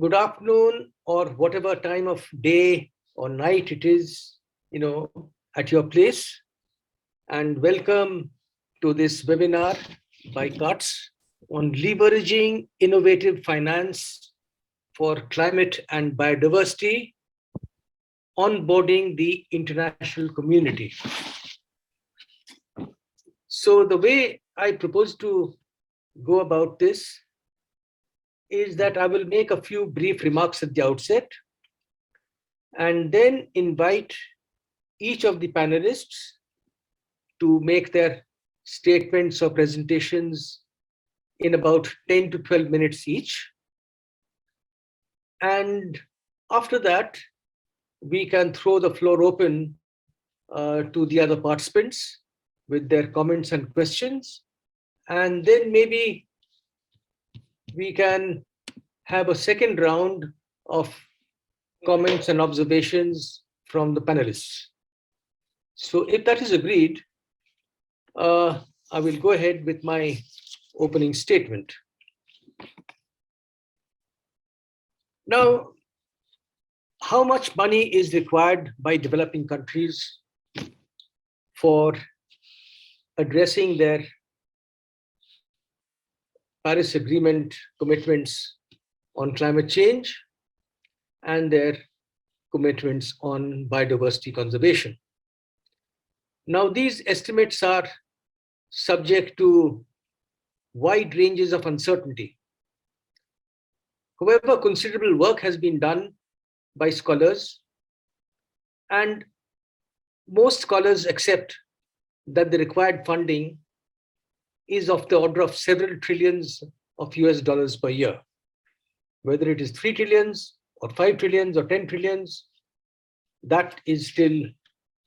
good afternoon, or whatever time of day or night it is, at your place. And welcome to this webinar by CUTS on leveraging innovative finance for climate and biodiversity, onboarding the international community. So the way I propose to go about this is that I will make a few brief remarks at the outset and then invite each of the panelists to make their statements or presentations in about 10 to 12 minutes each. And after that, we can throw the floor open to the other participants with their comments and questions. And then maybe we can have a second round of comments and observations from the panelists. So if that is agreed, I will go ahead with my opening statement. Now, how much money is required by developing countries for addressing their Paris Agreement commitments on climate change and their commitments on biodiversity conservation? Now, these estimates are subject to wide ranges of uncertainty. However, considerable work has been done by scholars, and most scholars accept that the required funding is of the order of several trillions of US dollars per year. Whether it is 3 trillions or 5 trillions or 10 trillions, that is still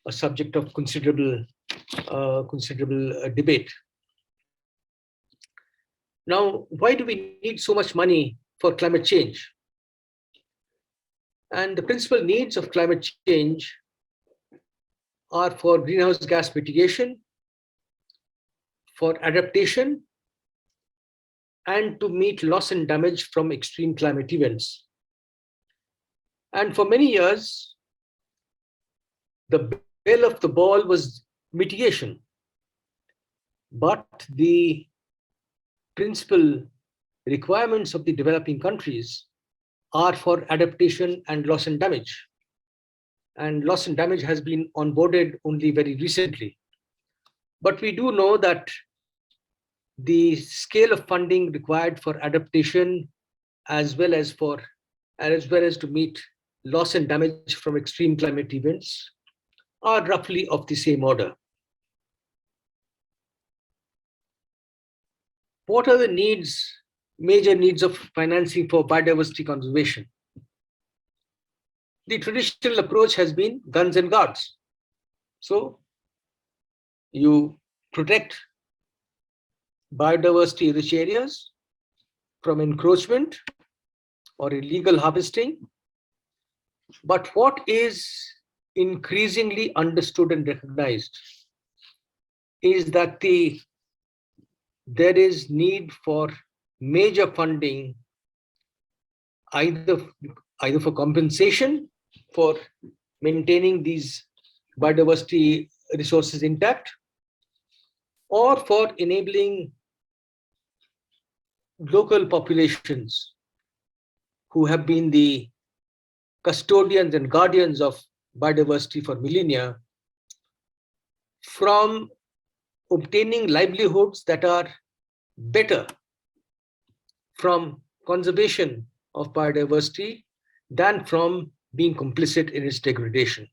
a subject of considerable debate. Now, why do we need so much money for climate change? And the principal needs of climate change are for greenhouse gas mitigation, for adaptation, and to meet loss and damage from extreme climate events. And for many years, the belle of the ball was mitigation. But the principal requirements of the developing countries are for adaptation and loss and damage. And loss and damage has been onboarded only very recently. But we do know that the scale of funding required for adaptation as well as to meet loss and damage from extreme climate events are roughly of the same order. What are the major needs of financing for biodiversity conservation? The traditional approach has been guns and guards. So you protect biodiversity-rich areas from encroachment or illegal harvesting. But what is increasingly understood and recognized is that there is need for major funding, either for compensation for maintaining these biodiversity resources intact, or for enabling local populations who have been the custodians and guardians of biodiversity for millennia from obtaining livelihoods that are better from conservation of biodiversity than from being complicit in its degradation.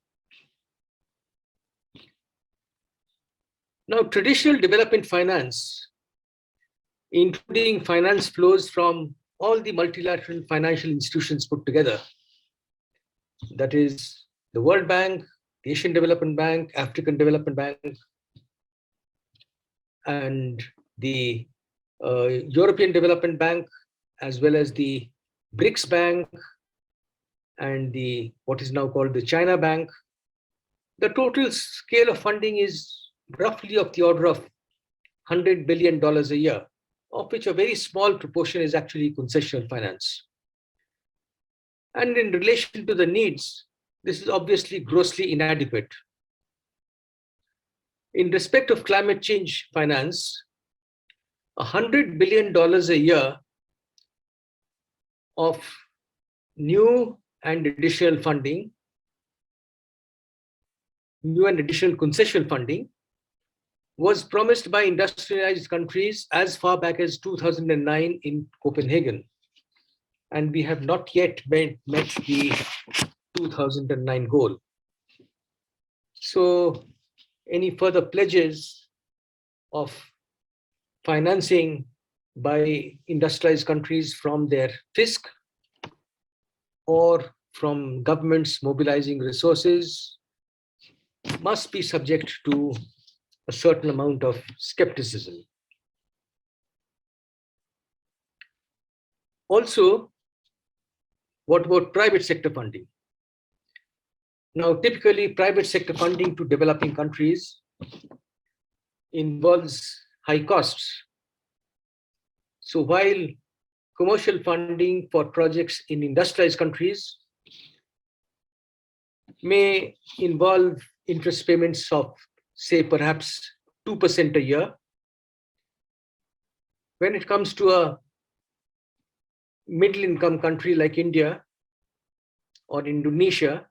Now, traditional development finance, including finance flows from all the multilateral financial institutions put together, that is the World Bank, the Asian Development Bank, African Development Bank, and the European Development Bank, as well as the BRICS Bank and what is now called the China Bank. The total scale of funding is roughly of the order of $100 billion a year, of which a very small proportion is actually concessional finance. And in relation to the needs, this is obviously grossly inadequate. In respect of climate change finance, $100 billion a year of new and additional funding, new and additional concessional funding was promised by industrialized countries as far back as 2009 in Copenhagen. And we have not yet met the 2009 goal. So any further pledges of financing by industrialized countries from their fisc or from governments mobilizing resources must be subject to a certain amount of skepticism. Also, what about private sector funding? Now, typically, private sector funding to developing countries involves high costs. So while commercial funding for projects in industrialized countries may involve interest payments of, say, perhaps 2% a year, when it comes to a middle-income country like India or Indonesia,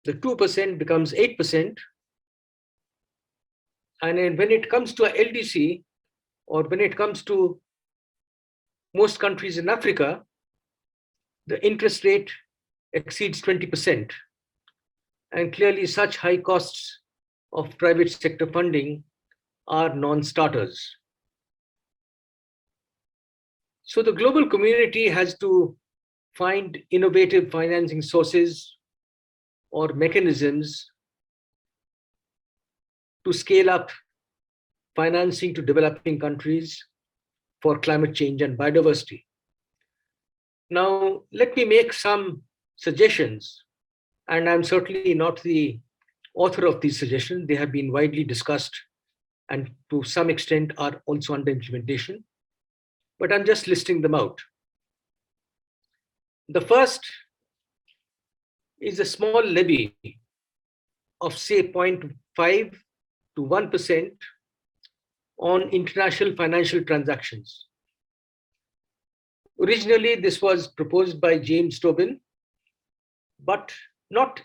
the 2% becomes 8%. And then when it comes to a LDC, or when it comes to most countries in Africa, the interest rate exceeds 20%. And clearly such high costs of private sector funding are non-starters. So the global community has to find innovative financing sources or mechanisms to scale up financing to developing countries for climate change and biodiversity. Now, let me make some suggestions, and I'm certainly not the author of these suggestions. They have been widely discussed and to some extent are also under implementation, but I'm just listing them out. The first is a small levy of say 0.5 to 1% on international financial transactions. Originally, this was proposed by James Tobin, but not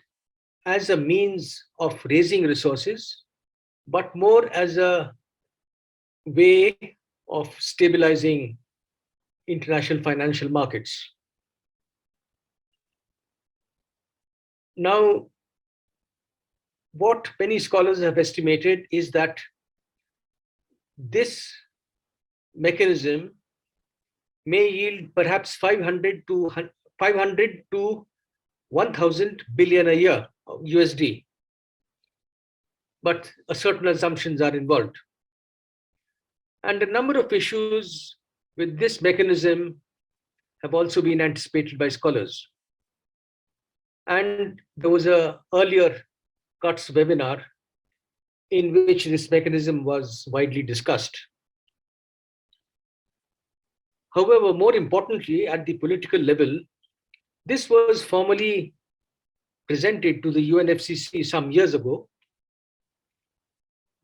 as a means of raising resources, but more as a way of stabilizing international financial markets. Now, what many scholars have estimated is that this mechanism may yield perhaps 500 to 1,000 billion a year USD, but certain assumptions are involved. And a number of issues with this mechanism have also been anticipated by scholars. And there was an earlier CUTS webinar in which this mechanism was widely discussed. However, more importantly, at the political level, this was formally presented to the UNFCCC some years ago,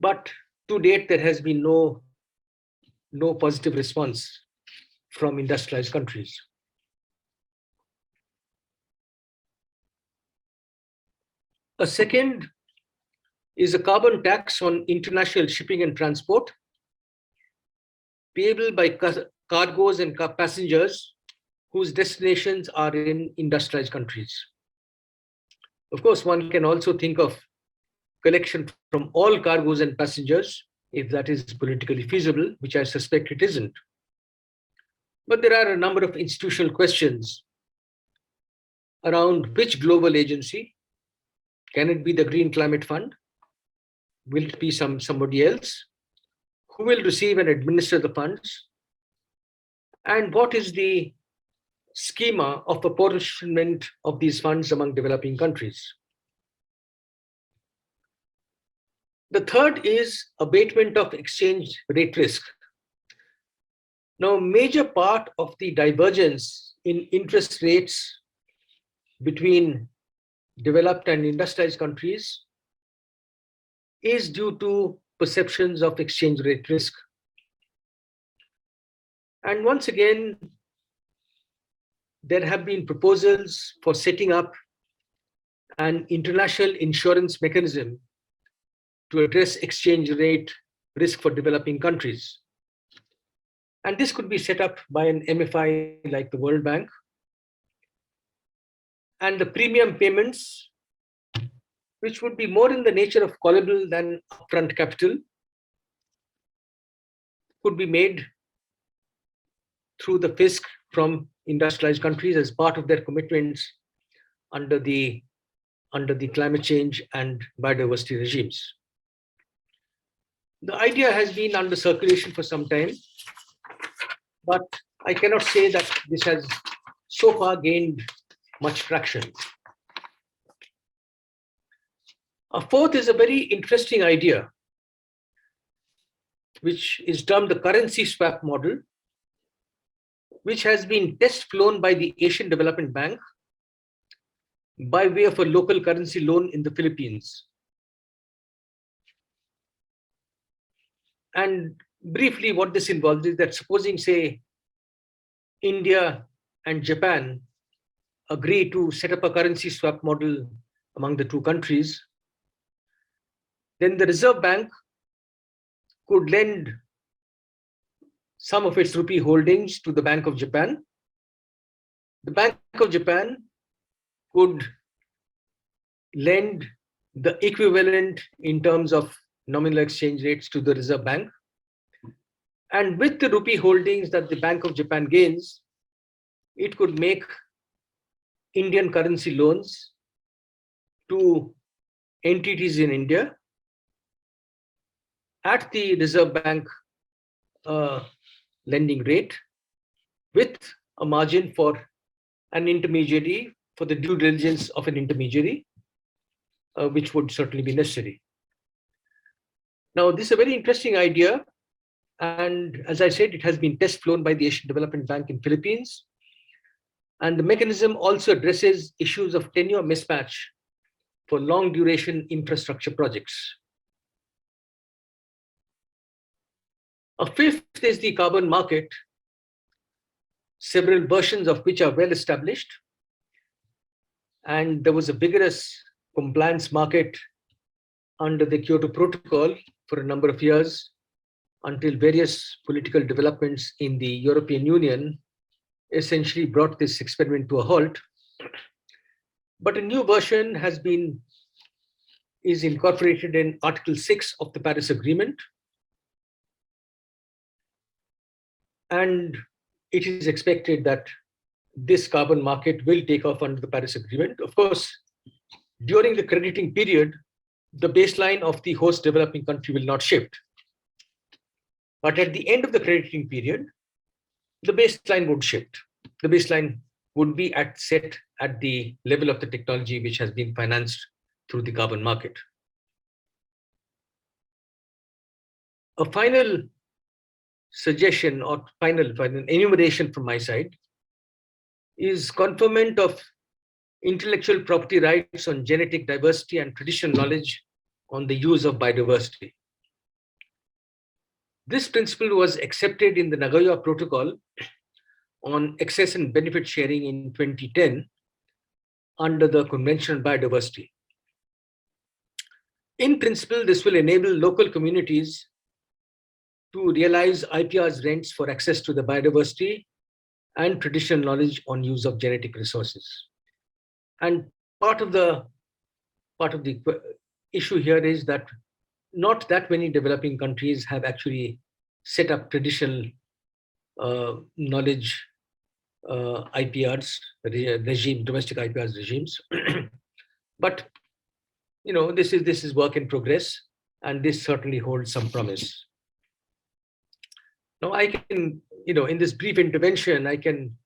but to date, there has been no positive response from industrialized countries. A second is a carbon tax on international shipping and transport, payable by cargoes and passengers whose destinations are in industrialized countries. Of course, one can also think of collection from all cargoes and passengers if that is politically feasible, which I suspect it isn't. But there are a number of institutional questions around which global agency. Can it be the Green Climate Fund? Will it be somebody else? Who will receive and administer the funds? And what is the schema of apportionment of these funds among developing countries? The third is abatement of exchange rate risk. Now, a major part of the divergence in interest rates between developed and industrialized countries is due to perceptions of exchange rate risk. And once again, there have been proposals for setting up an international insurance mechanism to address exchange rate risk for developing countries. And this could be set up by an MFI like the World Bank. And the premium payments, which would be more in the nature of callable than upfront capital, could be made through the fisc from industrialized countries as part of their commitments under the climate change and biodiversity regimes. The idea has been under circulation for some time, but I cannot say that this has so far gained much traction. A fourth is a very interesting idea, which is termed the currency swap model, which has been test flown by the Asian Development Bank by way of a local currency loan in the Philippines. And briefly, what this involves is that supposing, say, India and Japan agree to set up a currency swap model among the two countries, then the Reserve Bank could lend some of its rupee holdings to the Bank of Japan. The Bank of Japan could lend the equivalent in terms of nominal exchange rates to the Reserve Bank. And with the rupee holdings that the Bank of Japan gains, it could make Indian currency loans to entities in India at the Reserve Bank lending rate, with a margin for an intermediary, for the due diligence of an intermediary, which would certainly be necessary. Now, this is a very interesting idea. And as I said, it has been test flown by the Asian Development Bank in Philippines. And the mechanism also addresses issues of tenure mismatch for long duration infrastructure projects. A fifth is the carbon market, several versions of which are well established. And there was a vigorous compliance market under the Kyoto Protocol for a number of years, until various political developments in the European Union essentially brought this experiment to a halt. But a new version is incorporated in Article 6 of the Paris Agreement. And it is expected that this carbon market will take off under the Paris Agreement. Of course, during the crediting period, the baseline of the host developing country will not shift. But at the end of the crediting period, the baseline would shift. The baseline would be set at the level of the technology which has been financed through the carbon market. A final suggestion or final enumeration from my side is conferment of intellectual property rights on genetic diversity and traditional knowledge on the use of biodiversity. This principle was accepted in the Nagoya Protocol on access and benefit sharing in 2010 under the Convention on Biodiversity. In principle, this will enable local communities to realize IPR's rents for access to the biodiversity and traditional knowledge on use of genetic resources. And part of the issue here is that not that many developing countries have actually set up traditional knowledge IPRs, domestic IPRs regimes. But this is work in progress, and this certainly holds some promise. Now, I can, in this brief intervention, I can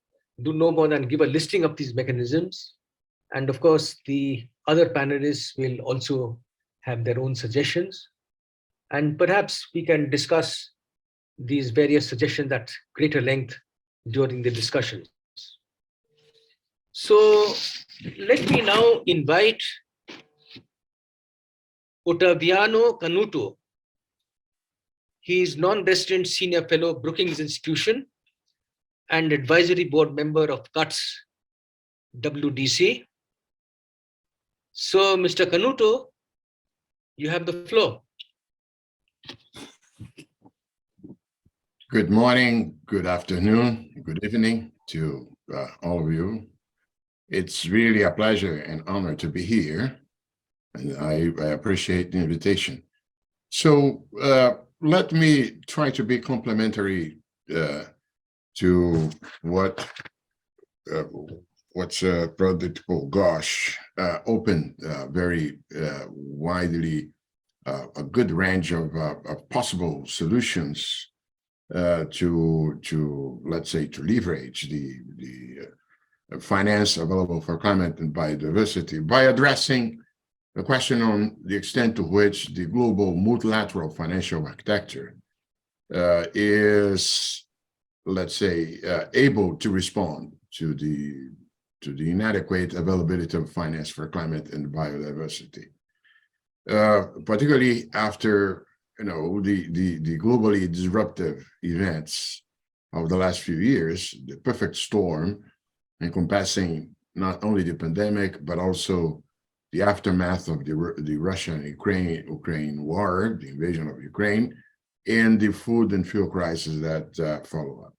do no more than give a listing of these mechanisms. And of course, the other panelists will also have their own suggestions. And perhaps we can discuss these various suggestions at greater length during the discussions. So let me now invite Otaviano Canuto. He is non-resident senior fellow, Brookings Institution, and advisory board member of CUTS WDC. So, Mr. Canuto, you have the floor. Good morning, good afternoon, good evening to all of you. It's really a pleasure and honor to be here, and I appreciate the invitation. So let me try to be complimentary to what's Prodipto Ghosh opened very widely a good range of possible solutions to let's say to leverage the finance available for climate and biodiversity by addressing the question on the extent to which the global multilateral financial architecture is, let's say, able to respond to the inadequate availability of finance for climate and biodiversity, particularly after the globally disruptive events of the last few years, the perfect storm encompassing not only the pandemic but also the aftermath of the Russia-Ukraine war, the invasion of Ukraine, and the food and fuel crisis that follow up.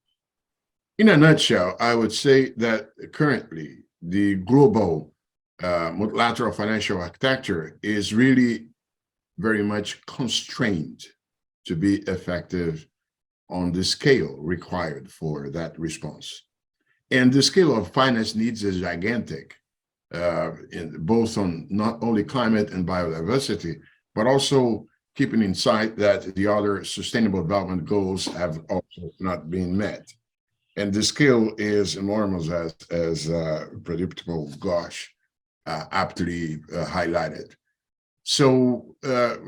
In a nutshell, I would say that currently the global multilateral financial architecture is really very much constrained to be effective on the scale required for that response. And the scale of finance needs is gigantic, both on not only climate and biodiversity, but also keeping in sight that the other sustainable development goals have also not been met. And the scale is enormous, as Prodipto Ghosh aptly highlighted. So the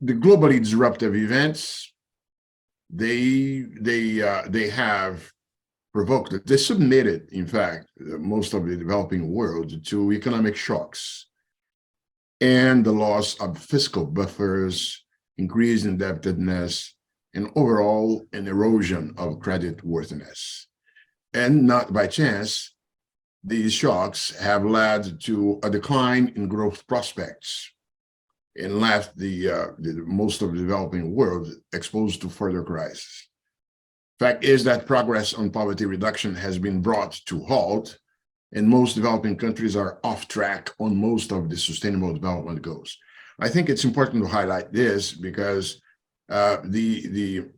globally disruptive events, they have provoked, they submitted, in fact, most of the developing world to economic shocks and the loss of fiscal buffers, increased indebtedness, and overall an erosion of credit worthiness. And not by chance, these shocks have led to a decline in growth prospects and left the most of the developing world exposed to further crisis. Fact is that progress on poverty reduction has been brought to halt, and most developing countries are off track on most of the sustainable development goals. I think it's important to highlight this because the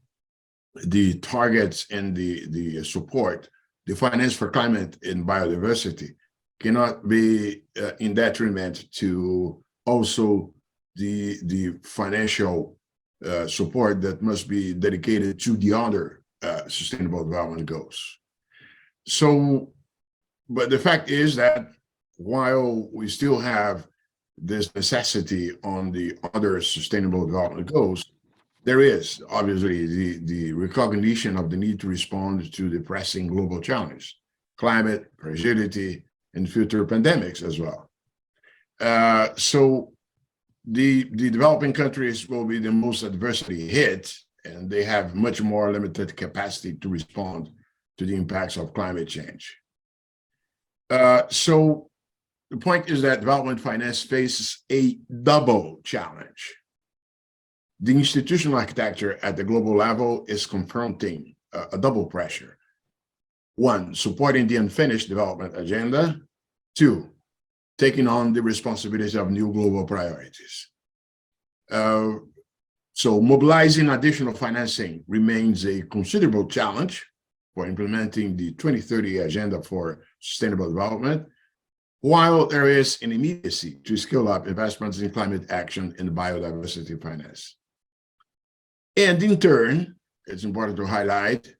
targets and the support, the finance for climate and biodiversity cannot be in detriment to also the financial support that must be dedicated to the other sustainable development goals. So, but the fact is that while we still have this necessity on the other sustainable development goals, there is obviously the recognition of the need to respond to the pressing global challenge, climate, fragility, and future pandemics as well. So the developing countries will be the most adversely hit, and they have much more limited capacity to respond to the impacts of climate change. So the point is that development finance faces a double challenge. The institutional architecture at the global level is confronting a double pressure. One, supporting the unfinished development agenda. Two, taking on the responsibility of new global priorities. So mobilizing additional financing remains a considerable challenge for implementing the 2030 Agenda for Sustainable Development, while there is an immediacy to scale up investments in climate action and biodiversity finance. And in turn, it's important to highlight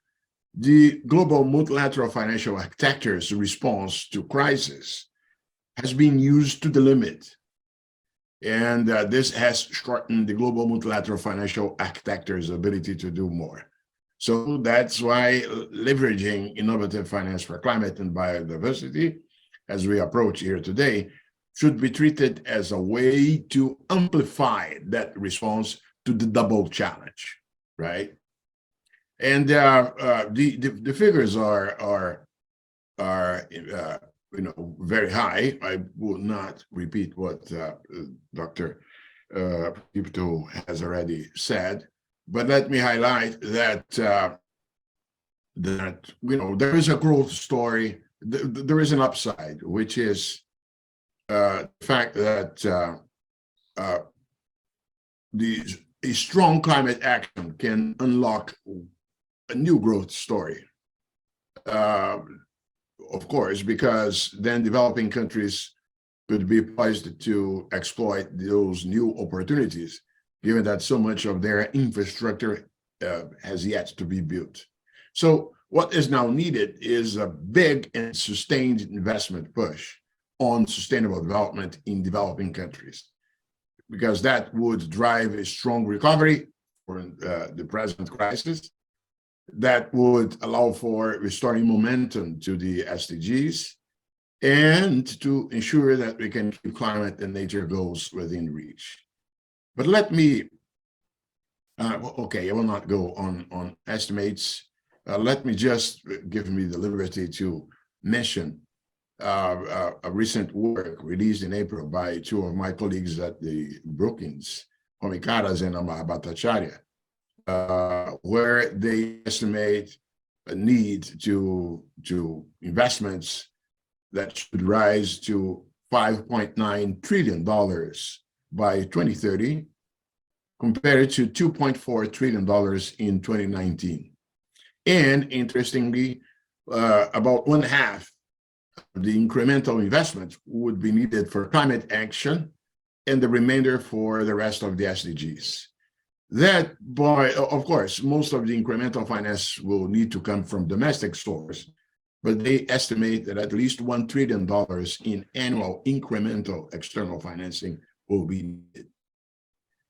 the global multilateral financial architecture's response to crisis has been used to the limit. And this has shortened the global multilateral financial architecture's ability to do more. So that's why leveraging innovative finance for climate and biodiversity as we approach here today, should be treated as a way to amplify that response to the double challenge, right? And the figures are very high. I will not repeat what Dr. Prodipto has already said, but let me highlight that there is a growth story. There is an upside, which is the fact that a strong climate action can unlock a new growth story. Of course, because then developing countries could be poised to exploit those new opportunities, given that so much of their infrastructure has yet to be built. So what is now needed is a big and sustained investment push on sustainable development in developing countries, because that would drive a strong recovery for the present crisis. That would allow for restoring momentum to the SDGs and to ensure that we can keep climate and nature goals within reach. But let me, okay, I will not go on estimates. Let me just give me the liberty to mention a recent work released in April by two of my colleagues at the Brookings, Kommukuri and Bhattacharya, where they estimate a need to investments that should rise to $5.9 trillion by 2030, compared to $2.4 trillion in 2019. And interestingly, about one half of the incremental investments would be needed for climate action, and the remainder for the rest of the SDGs. That, of course, most of the incremental finance will need to come from domestic sources, but they estimate that at least $1 trillion in annual incremental external financing will be needed.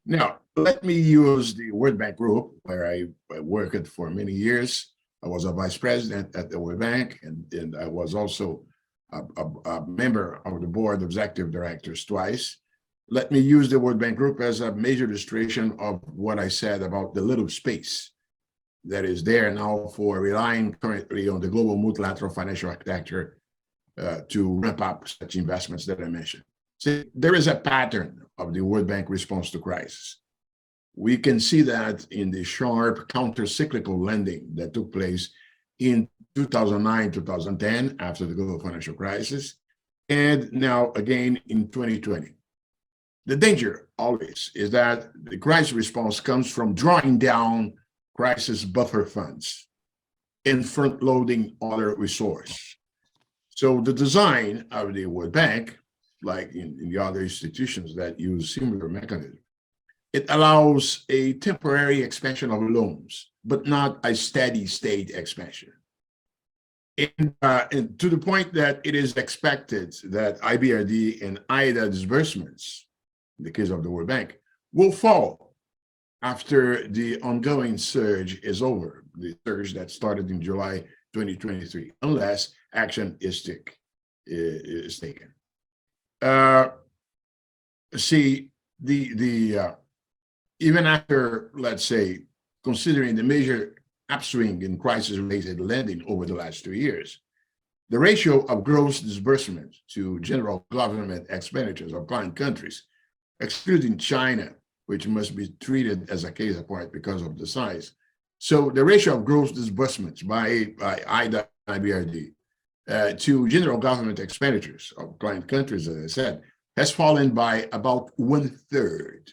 Now, let me use the World Bank Group, where I worked for many years. I was a vice president at the World Bank, and I was also a member of the board of executive directors twice. Let me use the World Bank Group as a major illustration of what I said about the little space that is there now for relying currently on the global multilateral financial architecture to ramp up such investments that I mentioned. See, there is a pattern of the World Bank response to crisis. We can see that in the sharp counter-cyclical lending that took place in 2009, 2010, after the global financial crisis, and now again in 2020. The danger always is that the crisis response comes from drawing down crisis buffer funds and front-loading other resources. So the design of the World Bank, like in the other institutions that use similar mechanisms, it allows a temporary expansion of loans, but not a steady state expansion. And to the point that it is expected that IBRD and IDA disbursements, in the case of the World Bank, will fall after the ongoing surge is over, the surge that started in July 2023, unless action is taken. See, even after, let's say, considering the major upswing in crisis-related lending over the last 2 years, the ratio of gross disbursement to general government expenditures of client countries, excluding China, which must be treated as a case apart because of the size. So the ratio of gross disbursements by IDA and IBRD to general government expenditures of client countries, as I said, has fallen by about one third.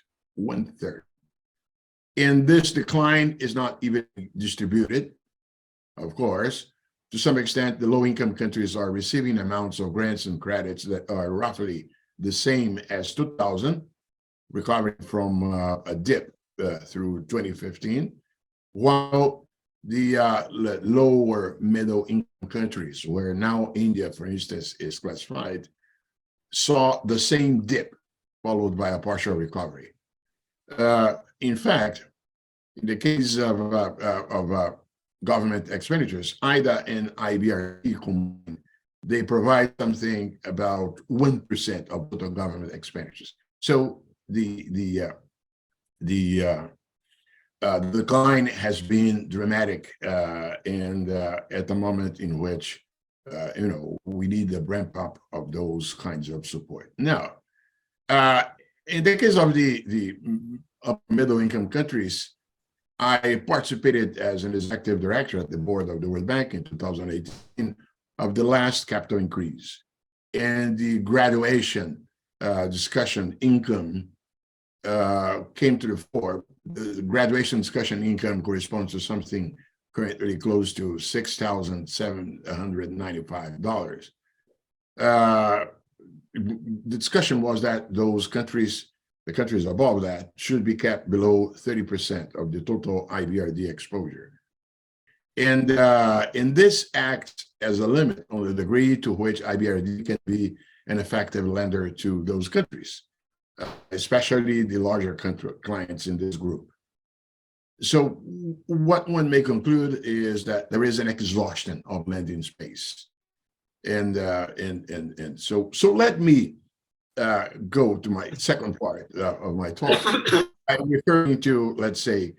And this decline is not even distributed, of course. To some extent, the low-income countries are receiving amounts of grants and credits that are roughly the same as 2000, recovering from a dip through 2015, while the lower middle-income countries, where now India, for instance, is classified, saw the same dip followed by a partial recovery. In fact, in the case of government expenditures, IDA and IBRD combined they provide something about 1% of total government expenditures. So the decline has been dramatic, and at the moment in which we need the ramp up of those kinds of support. Now, in the case of the middle income countries, I participated as an executive director at the board of the World Bank in 2018 of the last capital increase, and the graduation discussion income came to the fore. The graduation discussion income corresponds to something currently close to $6,795. The discussion was that those countries, the countries above that, should be kept below 30% of the total IBRD exposure. And this acts as a limit on the degree to which IBRD can be an effective lender to those countries, especially the larger clients in this group. So what one may conclude is that there is an exhaustion of lending space. And so let me go to my second part of my talk. I'm referring to, let's say,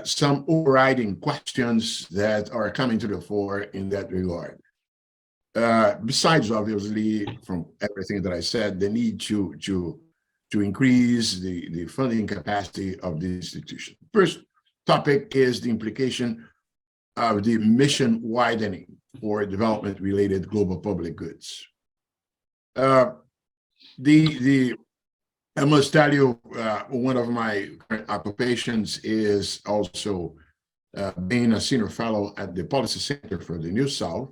some overriding questions that are coming to the fore in that regard. Besides, obviously, from everything that I said, the need to increase the funding capacity of the institution. First topic is the implication of the mission widening for development-related global public goods. I must tell you, one of my occupations is also being a senior fellow at the Policy Center for the New South,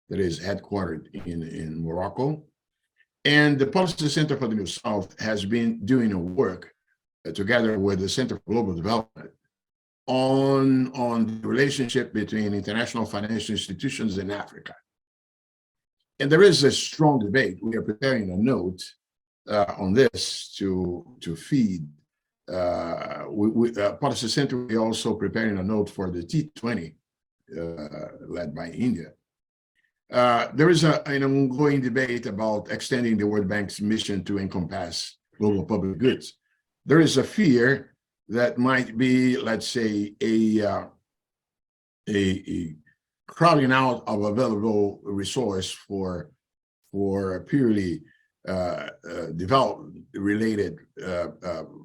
that is headquartered in Morocco. And the Policy Center for the New South has been doing a work together with the Center for Global Development on the relationship between international financial institutions in Africa. And there is a strong debate. We are preparing a note on this to feed. Policy Center, we're also preparing a note for the T20 led by India. There is an ongoing debate about extending the World Bank's mission to encompass global public goods. There is a fear that might be, let's say, a crowding out of available resource for purely development-related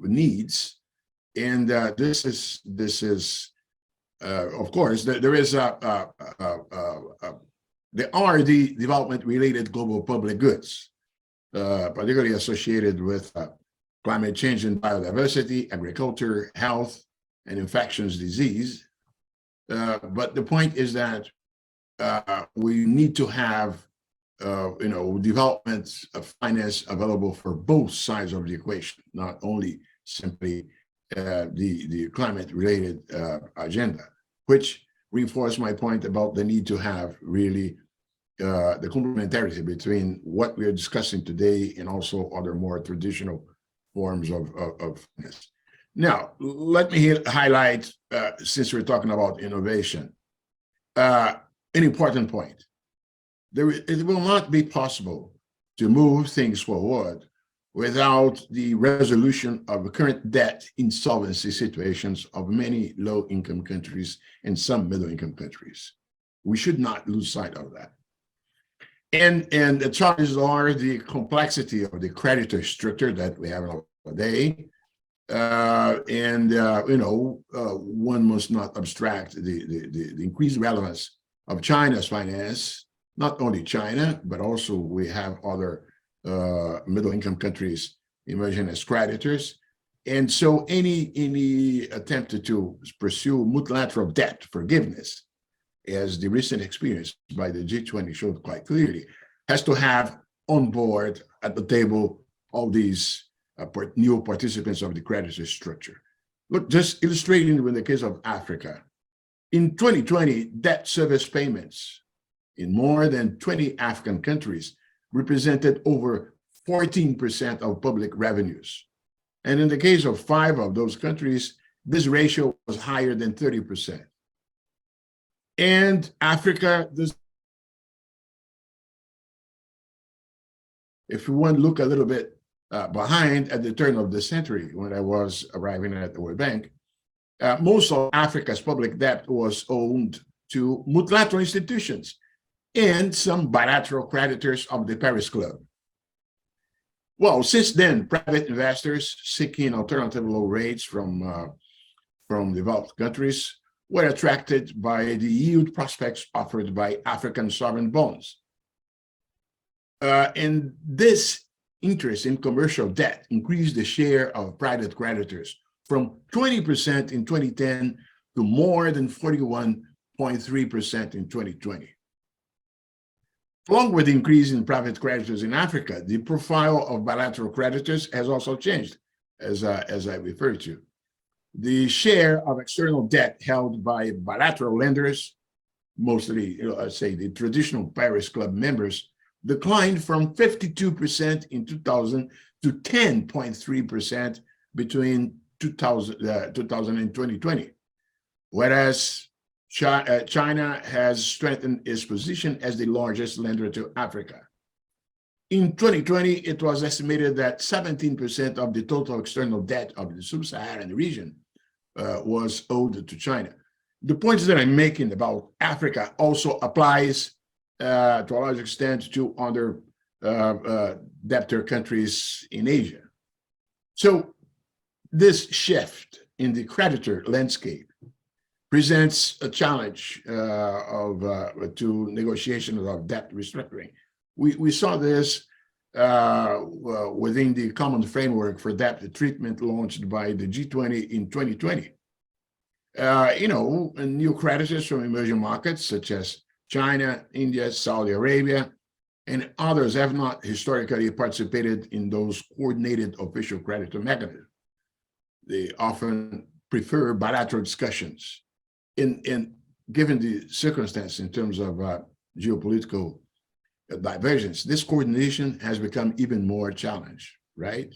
needs, and this is of course there is there are the development-related global public goods, particularly associated with climate change and biodiversity, agriculture, health, and infectious disease. But the point is that we need to have development finance available for both sides of the equation, not only simply the climate-related agenda, which reinforced my point about the need to have really the complementarity between what we are discussing today and also other more traditional forms of finance. Now, let me highlight, since we're talking about innovation, an important point. It will not be possible to move things forward without the resolution of the current debt insolvency situations of many low-income countries and some middle-income countries. We should not lose sight of that. And the charges are the complexity of the creditor structure that we have today. One must not abstract the increased relevance of China's finance, not only China, but also we have other middle-income countries emerging as creditors. And so any attempt to pursue multilateral debt forgiveness, as the recent experience by the G20 showed quite clearly, has to have on board at the table all these new participants of the creditor structure. Look, just illustrating with the case of Africa. In 2020, debt service payments in more than 20 African countries represented over 14% of public revenues. And in the case of 5 of those countries, this ratio was higher than 30%. And Africa does if you want to look a little bit behind, at the turn of the century, when I was arriving at the World Bank, most of Africa's public debt was owed to multilateral institutions and some bilateral creditors of the Paris Club. Well, since then, private investors seeking alternative low rates from developed countries were attracted by the yield prospects offered by African sovereign bonds. And this interest in commercial debt increased the share of private creditors from 20% in 2010 to more than 41.3% in 2020. Along with the increase in private creditors in Africa, the profile of bilateral creditors has also changed, as I referred to. The share of external debt held by bilateral lenders, mostly, say, the traditional Paris Club members, declined from 52% in 2000 to 10.3% between 2000 and 2020, whereas China has strengthened its position as the largest lender to Africa. In 2020, it was estimated that 17% of the total external debt of the sub-Saharan region was owed to China. The points that I'm making about Africa also applies to a large extent to other debtor countries in Asia. So this shift in the creditor landscape presents a challenge to negotiation of debt restructuring. We saw this within the common framework for debt treatment launched by the G20 in 2020. New creditors from emerging markets such as China, India, Saudi Arabia, and others have not historically participated in those coordinated official creditor mechanisms. They often prefer bilateral discussions. Given the circumstance in terms of geopolitical divergence, this coordination has become even more challenged, right?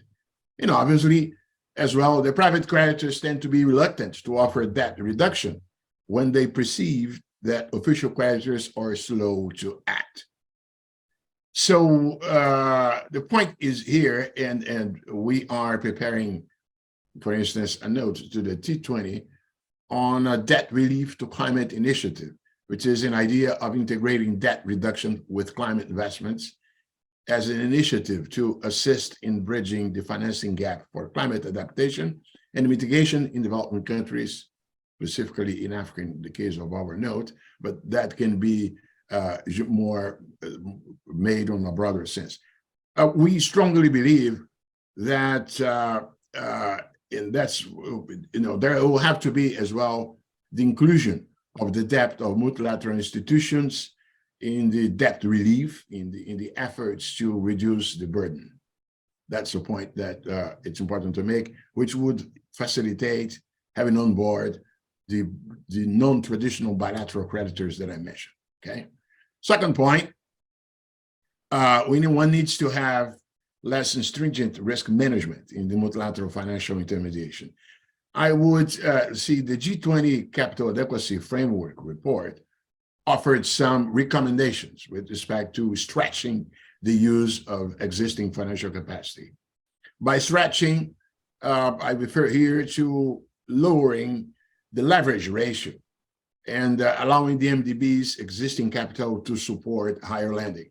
Obviously, as well, the private creditors tend to be reluctant to offer debt reduction when they perceive that official creditors are slow to act. So the point is here, and we are preparing, for instance, a note to the T20 on a debt relief to climate initiative, which is an idea of integrating debt reduction with climate investments as an initiative to assist in bridging the financing gap for climate adaptation and mitigation in developing countries, specifically in Africa, in the case of our note, but that can be more made on a broader sense. We strongly believe that, and that's, there will have to be as well the inclusion of the debt of multilateral institutions in the debt relief, in the efforts to reduce the burden. That's the point that it's important to make, which would facilitate having on board the non-traditional bilateral creditors that I mentioned, okay? Second point, one needs to have less stringent risk management in the multilateral financial intermediation. I would see the G20 Capital Adequacy Framework report offered some recommendations with respect to stretching the use of existing financial capacity. By stretching, I refer here to lowering the leverage ratio and allowing the MDB's existing capital to support higher lending.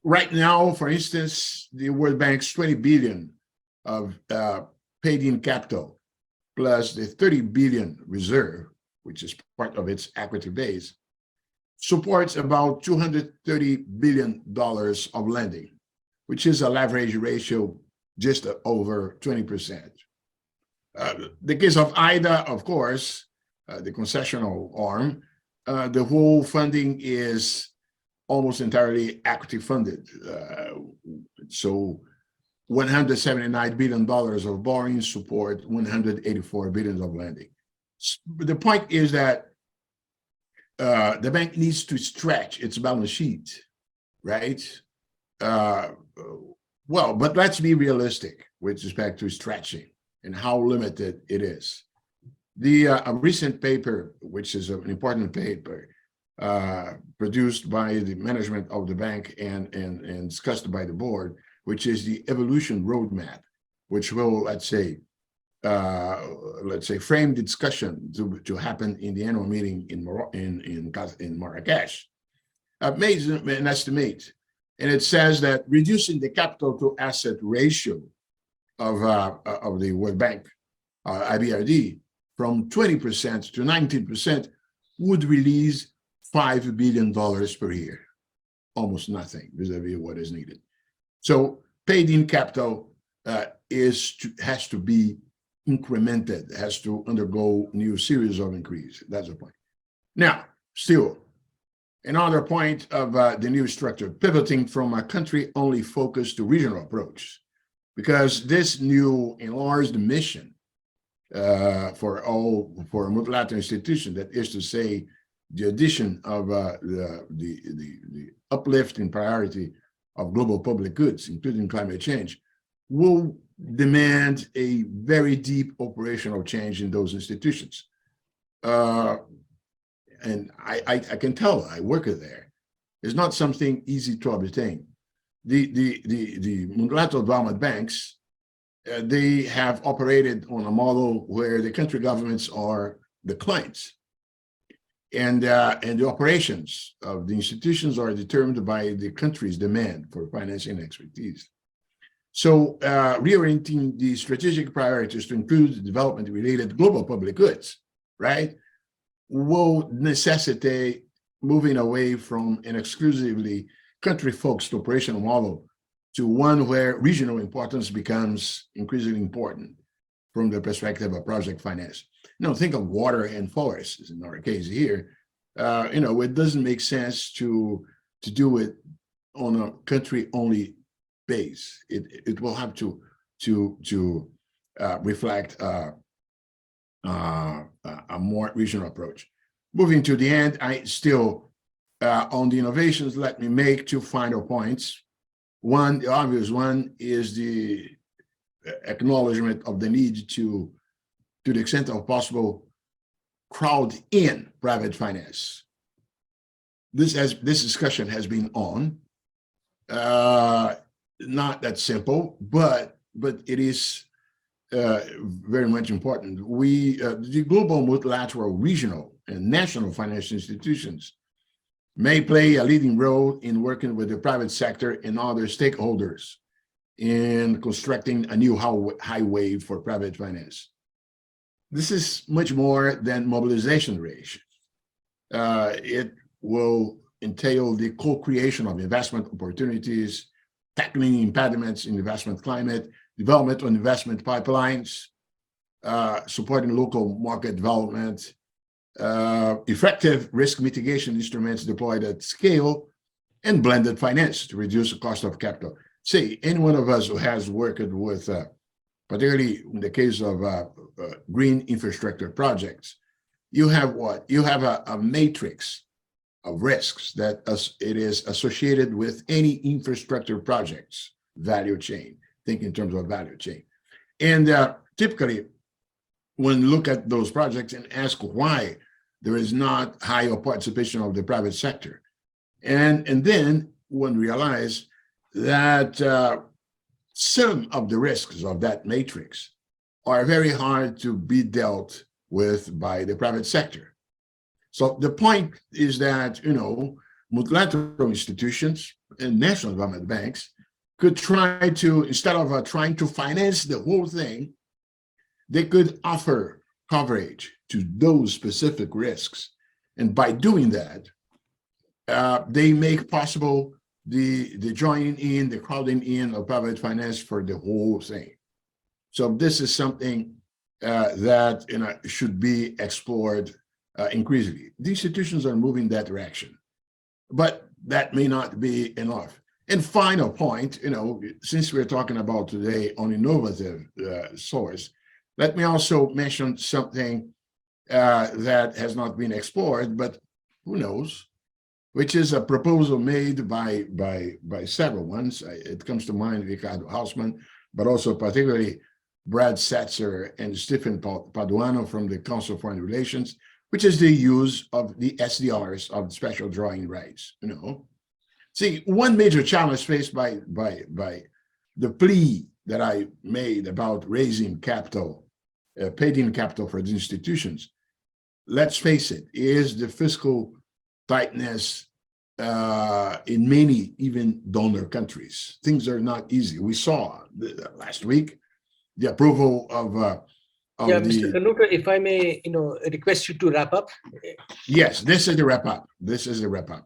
Right now, for instance, the World Bank's 20 billion of paid-in capital plus the 30 billion reserve, which is part of its equity base, supports about $230 billion of lending, which is a leverage ratio just over 20%. The case of IDA, of course, the concessional arm, the whole funding is almost entirely equity funded. So $179 billion of borrowing support, $184 billion of lending. The point is that the bank needs to stretch its balance sheet, right? Well, but let's be realistic with respect to stretching and how limited it is. A recent paper, which is an important paper, produced by the management of the bank and discussed by the board, which is the evolution roadmap, which will, let's say, frame the discussion to happen in the annual meeting in Marrakesh. Made an estimate, and it says that reducing the capital to asset ratio of the World Bank, IBRD, from 20% to 19% would release $5 billion per year, almost nothing vis-a-vis what is needed. So paid-in capital has to be incremented, has to undergo new series of increase. That's the point. Now, still, another point of the new structure, pivoting from a country-only focus to regional approach, because this new enlarged mission for multilateral institutions, that is to say, the addition of the uplift in priority of global public goods, including climate change, will demand a very deep operational change in those institutions. And I can tell, I work there. It's not something easy to obtain. The multilateral development banks, they have operated on a model where the country governments are the clients. And the operations of the institutions are determined by the country's demand for financing and expertise. So reorienting the strategic priorities to include development-related global public goods, right, will necessitate moving away from an exclusively country-focused operational model to one where regional importance becomes increasingly important from the perspective of project finance. Now, think of water and forests in our case here. It doesn't make sense to do it on a country-only base. It will have to reflect a more regional approach. Moving to the end, I still on the innovations, let me make two final points. One, the obvious one, is the acknowledgement of the need to the extent of possible, crowd in private finance. This discussion has been on. Not that simple, but it is very much important. The global, multilateral, regional, and national financial institutions may play a leading role in working with the private sector and other stakeholders in constructing a new highway for private finance. This is much more than mobilization ratios. It will entail the co-creation of investment opportunities, tackling impediments in investment climate, development of investment pipelines, supporting local market development, effective risk mitigation instruments deployed at scale, and blended finance to reduce the cost of capital. Say, any one of us who has worked with, particularly in the case of green infrastructure projects, you have what? You have a matrix of risks that it is associated with any infrastructure projects value chain. Think in terms of value chain. And typically, when you look at those projects and ask why there is not higher participation of the private sector, and then one realize that some of the risks of that matrix are very hard to be dealt with by the private sector. So the point is that, multilateral institutions and national development banks could try to, instead of trying to finance the whole thing, they could offer coverage to those specific risks. And by doing that, they make possible the joining in, the crowding in of private finance for the whole thing. So this is something that should be explored increasingly. The institutions are moving that direction, but that may not be enough. And final point, since we're talking about today on innovative source, let me also mention something that has not been explored, but who knows, which is a proposal made by several ones. It comes to mind Ricardo Hausmann, but also particularly Brad Setzer and Stephen Paduano from the Council of Foreign Relations, which is the use of the SDRs, of special drawing rights. See, one major challenge faced by the plea that I made about raising capital, paid-in capital for the institutions, let's face it, is the fiscal tightness in many, even donor countries. Things are not easy. We saw last week the approval of Mr. Canuto, if I may, request you to wrap up. Yes, this is the wrap up. This is the wrap up.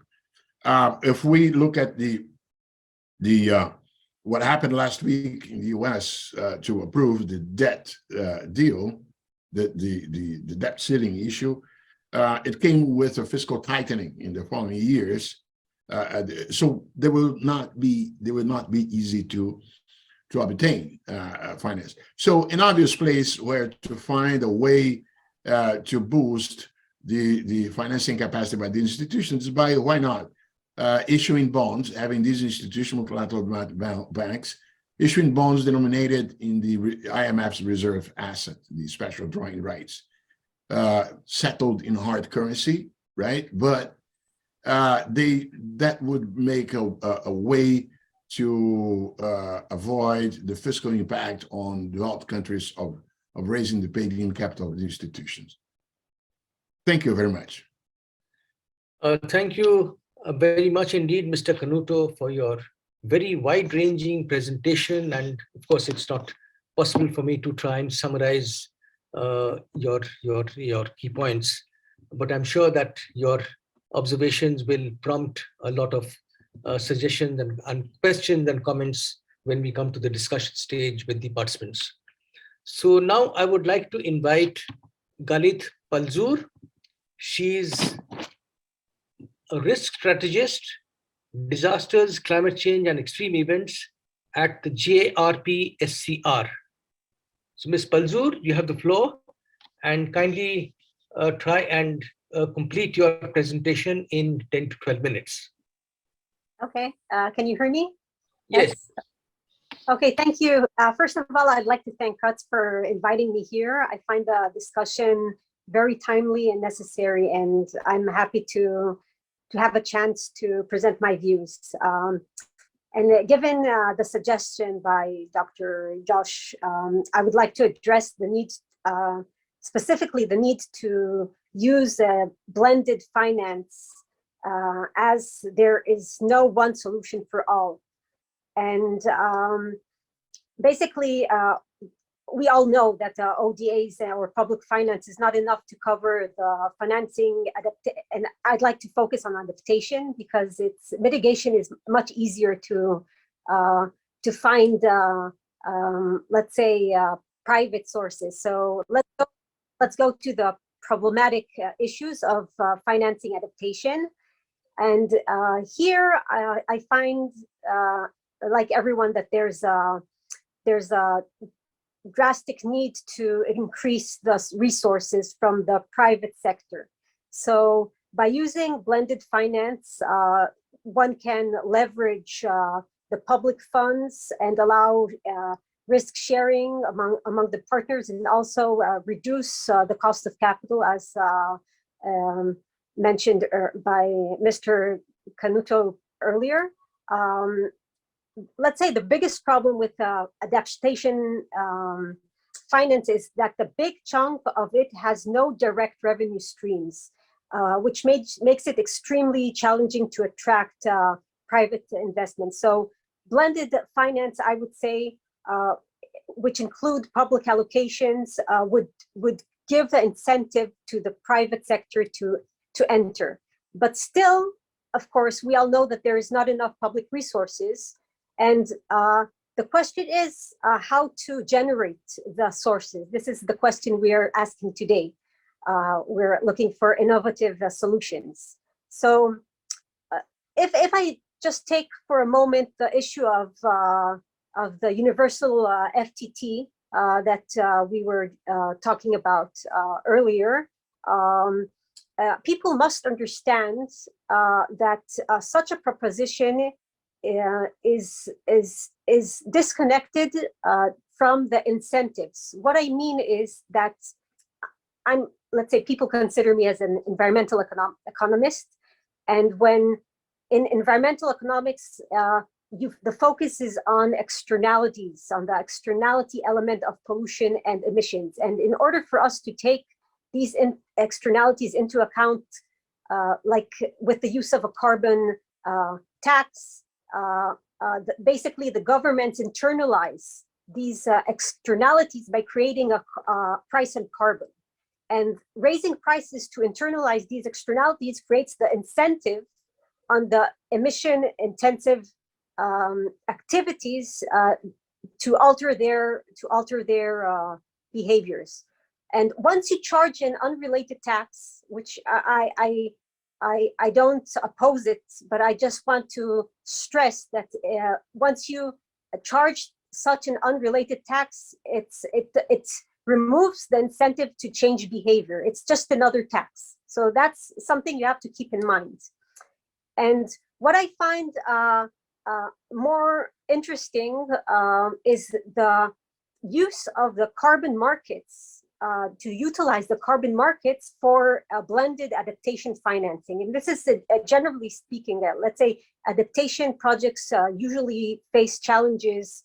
If we look at the what happened last week in the U.S. To approve the debt deal, the debt ceiling issue, it came with a fiscal tightening in the following years. So they will not be easy to obtain finance. So an obvious place where to find a way to boost the financing capacity by the institutions is by, why not, issuing bonds, having these institutional collateral banks, issuing bonds denominated in the IMF's reserve asset, the special drawing rights, settled in hard currency, right? But that would make a way to avoid the fiscal impact on developed countries of raising the paid-in capital of the institutions. Thank you very much. Thank you very much indeed, Mr. Canuto, for your very wide-ranging presentation. And of course, it's not possible for me to try and summarize your key points, but I'm sure that your observations will prompt a lot of suggestions and questions and comments when we come to the discussion stage with the participants. So now I would like to invite Galit Palzur. She's a risk strategist, disasters, climate change, and extreme events at the GARP SCR. So Ms. Palzur, you have the floor, and kindly try and complete your presentation in 10 to 12 minutes. Okay, can you hear me? Yes. Okay, thank you. First of all, I'd like to thank CUTS for inviting me here. I find the discussion very timely and necessary, and I'm happy to have a chance to present my views. And given the suggestion by Dr. Ghosh, I would like to address the need, specifically the need to use blended finance as there is no one solution for all. And basically, we all know that ODAs or public finance is not enough to cover the financing, and I'd like to focus on adaptation because mitigation is much easier to find, let's say, private sources. So let's go to the problematic issues of financing adaptation. And here I find, like everyone, that there's a drastic need to increase the resources from the private sector. So by using blended finance, one can leverage the public funds and allow risk sharing among the partners, and also reduce the cost of capital, as mentioned by Mr. Canuto earlier. Let's say the biggest problem with adaptation finance is that the big chunk of it has no direct revenue streams, which makes it extremely challenging to attract private investment. So blended finance, I would say, which include public allocations, would give the incentive to the private sector to enter. But still, of course, we all know that there is not enough public resources. And the question is how to generate the sources. This is the question we are asking today. We're looking for innovative solutions. So if I just take for a moment the issue of the universal FTT that we were talking about earlier, people must understand that such a proposition is disconnected from the incentives. What I mean is that let's say people consider me as an environmental economist. And when in environmental economics, the focus is on externalities, on the externality element of pollution and emissions. And in order for us to take these externalities into account, like with the use of a carbon tax, basically the governments internalize these externalities by creating a price on carbon. And raising prices to internalize these externalities creates the incentive on the emission intensive activities to alter their behaviors. And once you charge an unrelated tax, which I don't oppose it, but I just want to stress that once you charge such an unrelated tax, it removes the incentive to change behavior. It's just another tax. So that's something you have to keep in mind. And what I find more interesting is the use of the carbon markets, to utilize the carbon markets for blended adaptation financing. And this is generally speaking, let's say adaptation projects usually face challenges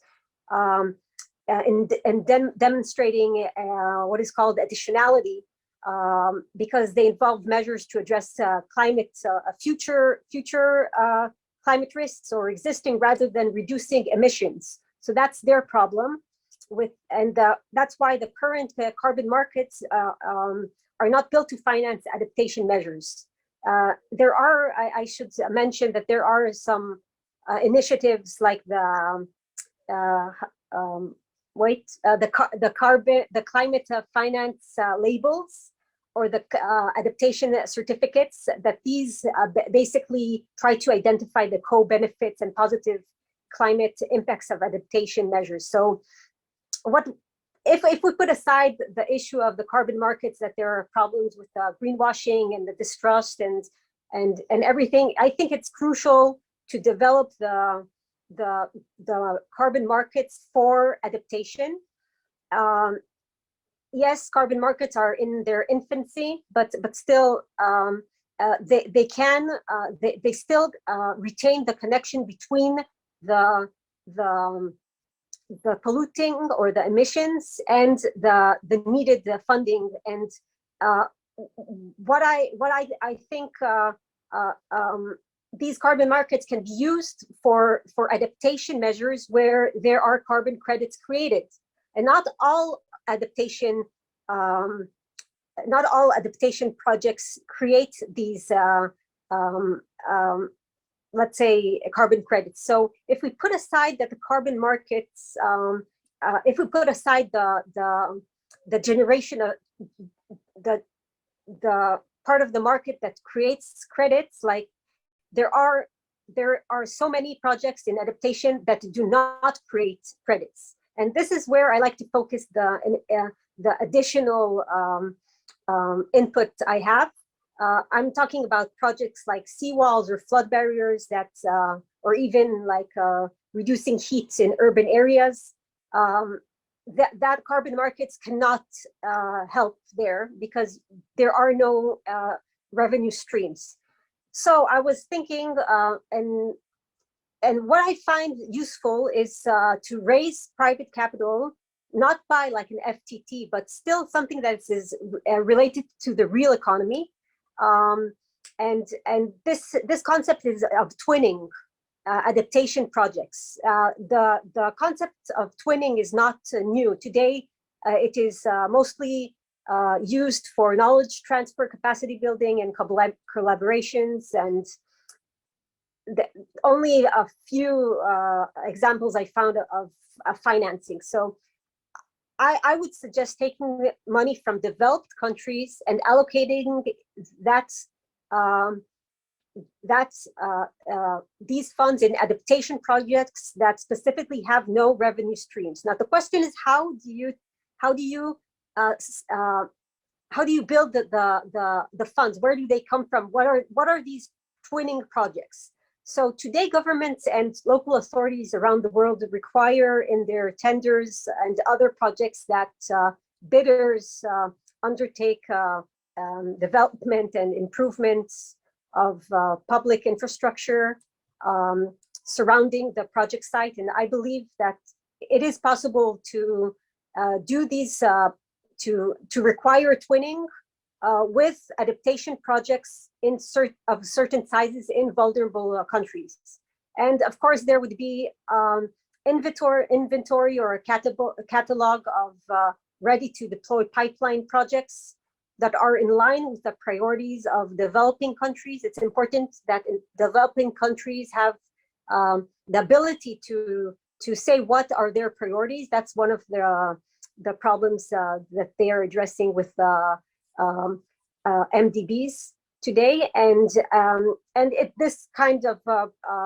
in demonstrating what is called additionality, because they involve measures to address future climate risks or existing rather than reducing emissions. So that's their problem. That's why the current carbon markets are not built to finance adaptation measures. There are, I should mention that there are some initiatives like the climate finance labels, or the adaptation certificates, that these basically try to identify the co-benefits and positive climate impacts of adaptation measures. So if we put aside the issue of the carbon markets, that there are problems with greenwashing and the distrust and everything, I think it's crucial to develop the carbon markets for adaptation. Yes, carbon markets are in their infancy, but still they still retain the connection between the polluting or the emissions and the needed funding. And what I think these carbon markets can be used for adaptation measures where there are carbon credits created, and not all adaptation projects create these let's say carbon credits. So if we put aside that the carbon markets, if we put aside the generation of the part of the market that creates credits, like there are so many projects in adaptation that do not create credits. And this is where I like to focus the additional input I have. I'm talking about projects like seawalls or flood barriers that, or even like reducing heat in urban areas. That carbon markets cannot help there because there are no revenue streams. So I was thinking, and what I find useful is to raise private capital, not by like an FTT, but still something that is related to the real economy. And this concept is of twinning adaptation projects. The concept of twinning is not new. Today, it is mostly used for knowledge transfer, capacity building, and collaborations. And only a few examples I found of financing. So I would suggest taking money from developed countries and allocating these funds in adaptation projects that specifically have no revenue streams. Now the question is, how do you build the funds? Where do they come from? What are these twinning projects? So today, governments and local authorities around the world require in their tenders and other projects that bidders undertake development and improvements of public infrastructure surrounding the project site. And I believe that it is possible to do these, to require twinning with adaptation projects of certain sizes in vulnerable countries. And of course, there would be inventory or a catalog of ready to deploy pipeline projects that are in line with the priorities of developing countries. It's important that developing countries have the ability to say what are their priorities. That's one of the problems that they are addressing with the MDBs today. And this kind of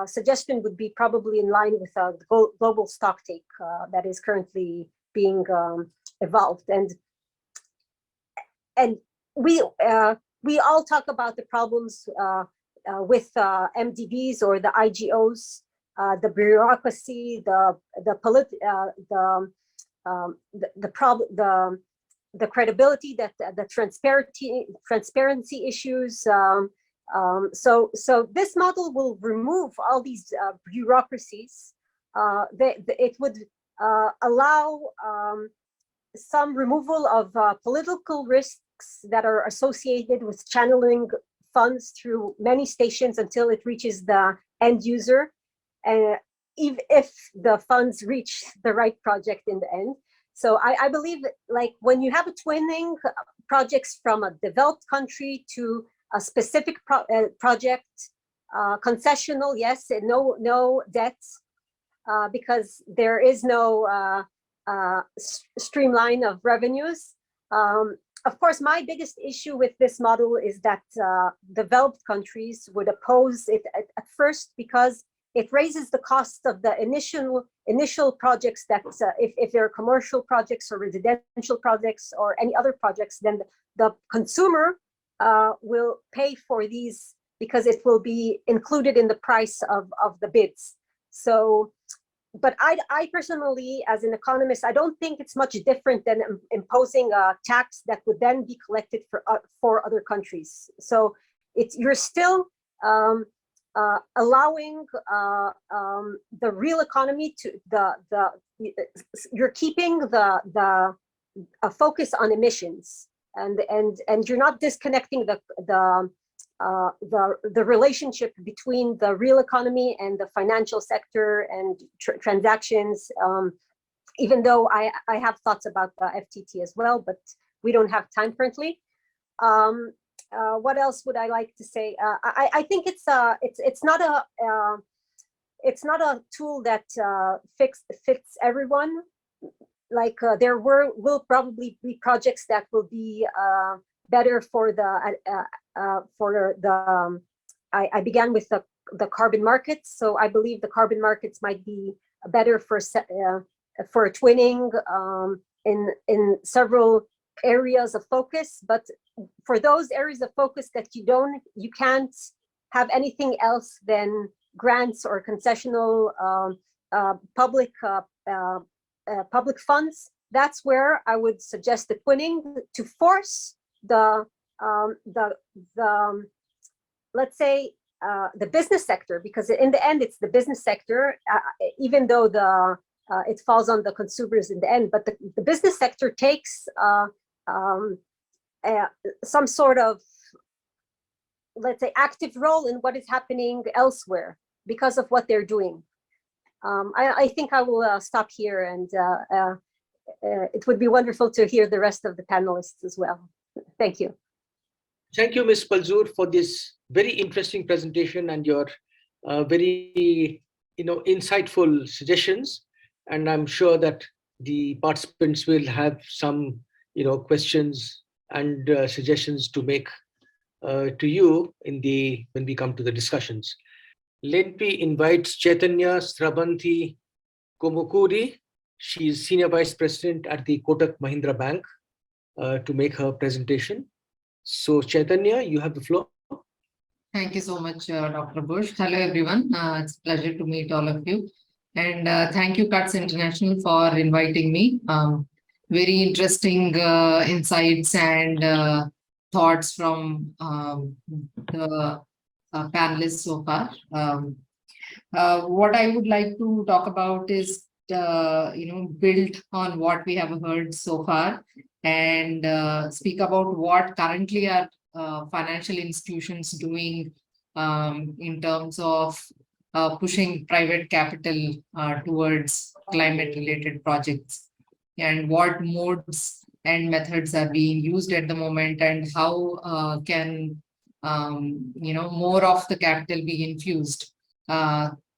suggestion would be probably in line with the global stocktake that is currently being evolved. And we all talk about the problems with MDBs or the IGOs, the bureaucracy, the credibility, that the transparency issues. So this model will remove all these bureaucracies. It would allow some removal of political risks that are associated with channeling funds through many stations until it reaches the end user, even if the funds reach the right project in the end. So I believe, like, when you have a twinning projects from a developed country to a specific project, concessional, yes, no debts, because there is no streamline of revenues. Of course, my biggest issue with this model is that developed countries would oppose it at first, because it raises the cost of the initial projects that if they're commercial projects or residential projects or any other projects, then the consumer will pay for these because it will be included in the price of the bids. So, but I personally, as an economist, I don't think it's much different than imposing a tax that would then be collected for other countries. So you're still allowing the real economy to you're keeping the focus on emissions, and you're not disconnecting the relationship between the real economy and the financial sector and transactions. Even though I have thoughts about the FTT as well, but we don't have time currently. What else would I like to say? I think it's not a tool that fits everyone. Like there will probably be projects that will be better for I began with the carbon markets, so I believe the carbon markets might be better for twinning in several areas of focus. But for those areas of focus that you can't have anything else than grants or concessional public funds, that's where I would suggest the twinning to force the let's say the business sector, because in the end it's the business sector, even though it falls on the consumers in the end, but the business sector takes some sort of, let's say, active role in what is happening elsewhere because of what they're doing. I think I will stop here, and it would be wonderful to hear the rest of the panelists as well. Thank you. Thank you, Ms. Palzur, for this very interesting presentation and your very insightful suggestions. And I'm sure that the participants will have some questions and suggestions to make to you when we come to the discussions. Let me invite Chaitanya Sravanthi Kommukuri. She is Senior Vice President at the Kotak Mahindra Bank to make her presentation. So Chaitanya, you have the floor. Thank you so much, Dr. Ghosh. Hello, everyone. It's a pleasure to meet all of you. And thank you, CUTS International, for inviting me. very interesting insights and thoughts from the panelists so far. What I would like to talk about is, build on what we have heard so far and speak about what currently are financial institutions doing in terms of pushing private capital towards climate-related projects, and what modes and methods are being used at the moment, and how can more of the capital be infused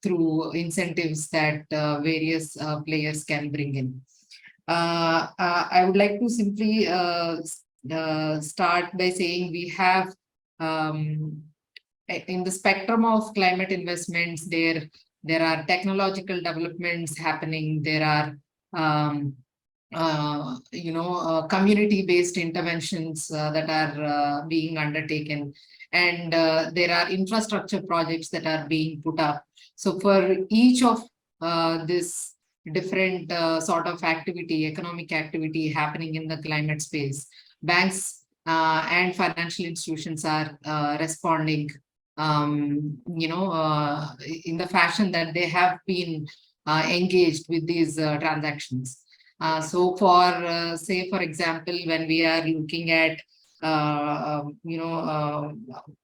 through incentives that various players can bring in. I would like to simply start by saying we have in the spectrum of climate investments, there are technological developments happening. There are community-based interventions that are being undertaken, and there are infrastructure projects that are being put up. So for each of this different sort of activity, economic activity happening in the climate space, banks and financial institutions are responding in the fashion that they have been engaged with these transactions. So for say, for example, when we are looking at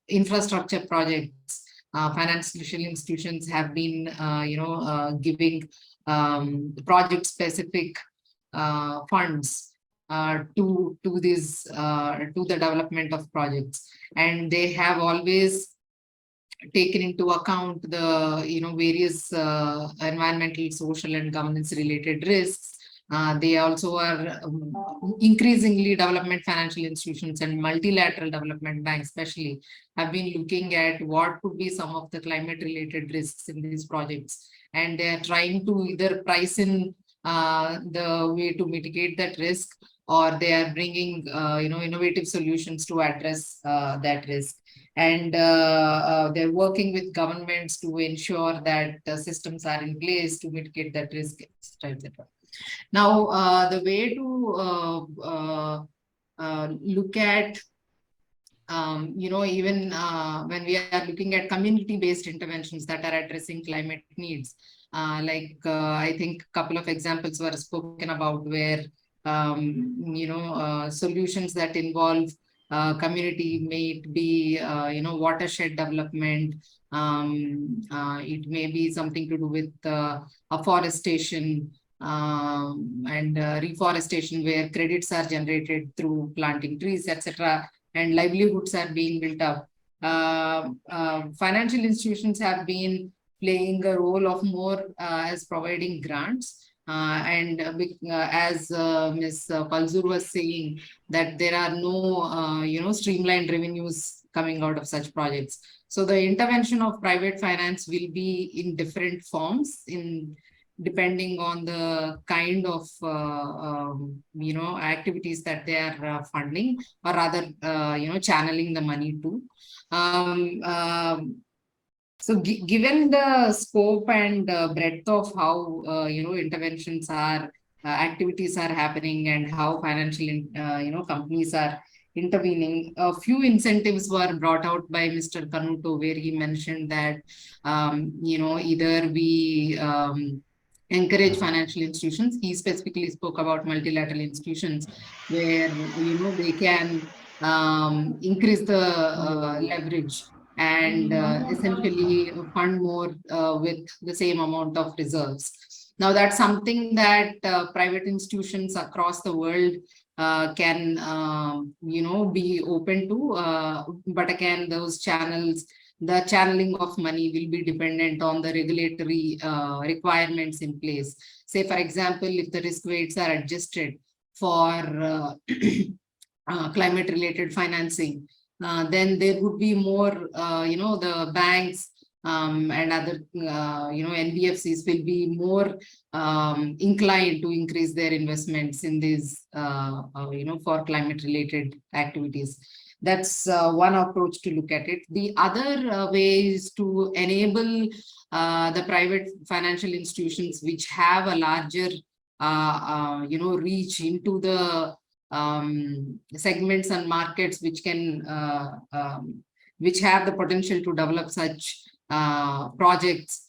infrastructure projects, financial institutions have been giving project specific funds to this to the development of projects, and they have always taken into account the various environmental, social, and governance related risks. They also are increasingly, development financial institutions and multilateral development banks especially have been looking at what could be some of the climate related risks in these projects, and they are trying to either price in the way to mitigate that risk, or they are bringing innovative solutions to address that risk. And they're working with governments to ensure that the systems are in place to mitigate that risk, etc. Now, the way to look at, even when we are looking at community-based interventions that are addressing climate needs, I think a couple of examples were spoken about where, solutions that involve community may be, watershed development. It may be something to do with afforestation and reforestation, where credits are generated through planting trees, etc., and livelihoods are being built up. Financial institutions have been playing a role of more as providing grants. As Ms. Palzur was saying, that there are no, streamlined revenues coming out of such projects. So the intervention of private finance will be in different forms, depending on the kind of activities that they are funding, or rather channeling the money to. So given the scope and breadth of how interventions are activities are happening, and how financial companies are intervening, a few incentives were brought out by Mr. Canuto, where he mentioned that either we encourage financial institutions. He specifically spoke about multilateral institutions, where they can increase the leverage and essentially fund more with the same amount of reserves. Now, that's something that private institutions across the world can be open to, but again, those channels, the channeling of money will be dependent on the regulatory requirements in place. Say, for example, if the risk weights are adjusted for climate-related financing, then there would be more, the banks and other, NBFCs will be more inclined to increase their investments in these, for climate-related activities. That's one approach to look at it. The other way is to enable the private financial institutions which have a larger reach into the segments and markets which can which have the potential to develop such projects.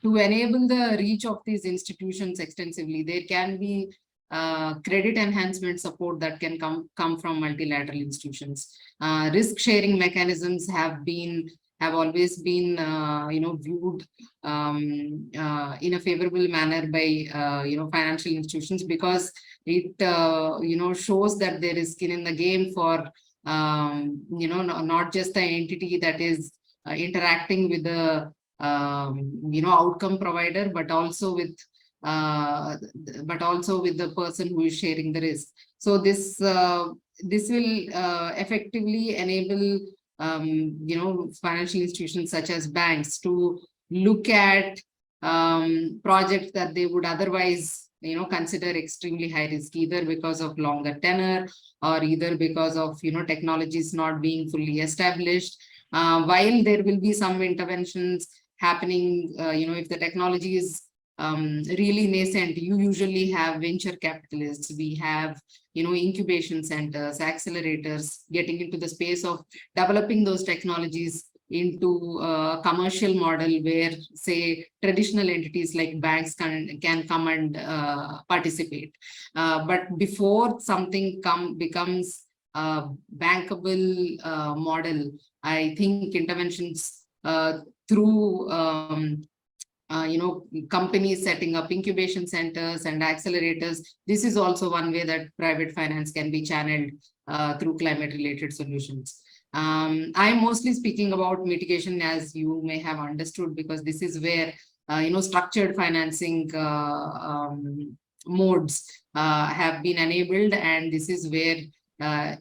To enable the reach of these institutions extensively, there can be credit enhancement support that can come from multilateral institutions. Risk sharing mechanisms have always been viewed in a favorable manner by financial institutions, because it shows that there is skin in the game for not just the entity that is interacting with the outcome provider, but also with the person who is sharing the risk. So this will effectively enable financial institutions such as banks to look at projects that they would otherwise consider extremely high risk, either because of longer tenor or either because of technologies not being fully established. While there will be some interventions happening, if the technology is really nascent, you usually have venture capitalists, we have incubation centers, accelerators getting into the space of developing those technologies into a commercial model where, say, traditional entities like banks can come and participate. But before something becomes a bankable model, I think interventions through companies setting up incubation centers and accelerators, this is also one way that private finance can be channeled through climate related solutions. I'm mostly speaking about mitigation, as you may have understood, because this is where structured financing modes have been enabled, and this is where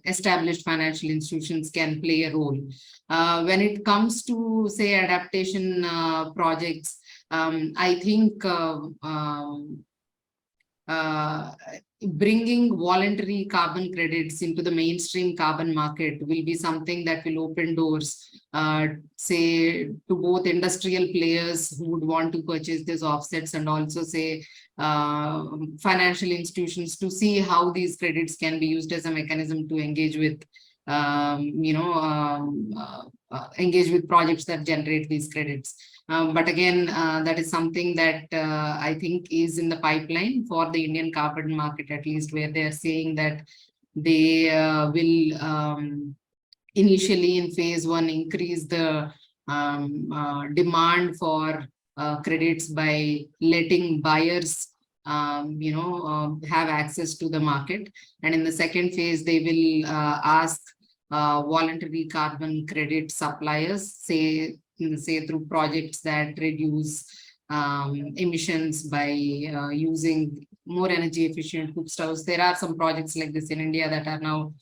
established financial institutions can play a role. When it comes to, say, adaptation projects, I think bringing voluntary carbon credits into the mainstream carbon market will be something that will open doors, say, to both industrial players who would want to purchase these offsets, and also, say, financial institutions to see how these credits can be used as a mechanism to engage with engage with projects that generate these credits. But again, that is something that I think is in the pipeline for the Indian carbon market, at least, where they are saying that they will initially in phase one increase the demand for credits by letting buyers have access to the market. And in the second phase, they will ask voluntary carbon credit suppliers, say through projects that reduce emissions by using more energy efficient cook stoves. There are some projects like this in India that are now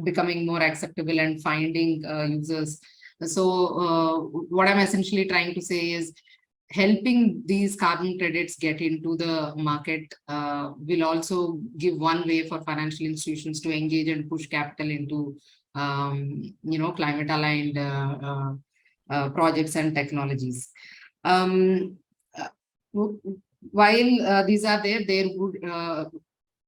becoming more acceptable and finding users. So what I'm essentially trying to say is, helping these carbon credits get into the market will also give one way for financial institutions to engage and push capital into climate aligned projects and technologies. While these are there would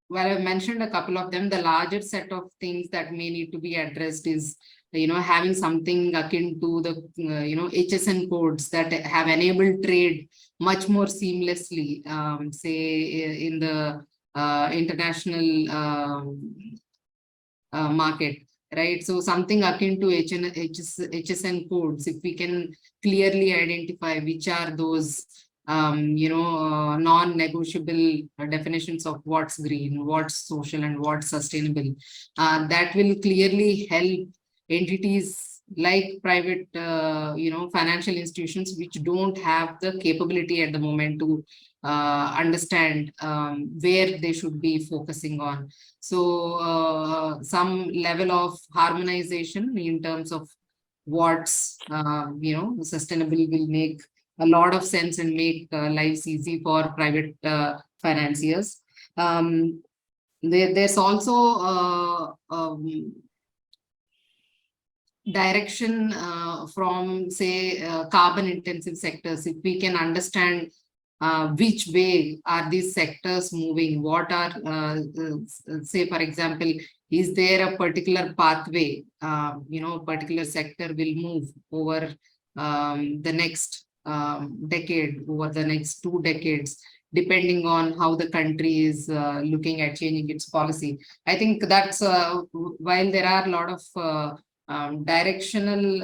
well, I've mentioned a couple of them. The larger set of things that may need to be addressed is having something akin to the HSN codes that have enabled trade much more seamlessly, say in the international market, right? So something akin to HSN codes, if we can clearly identify which are those non-negotiable definitions of what's green, what's social, and what's sustainable, that will clearly help entities like private financial institutions which don't have the capability at the moment to understand where they should be focusing on. So some level of harmonization in terms of what's sustainable will make a lot of sense and make lives easy for private financiers. There's also direction from, say, carbon intensive sectors. If we can understand which way are these sectors moving? What are, say, for example, is there a particular pathway, particular sector will move over the next decade, over the next 2 decades, depending on how the country is looking at changing its policy. I think that's, while there are a lot of directional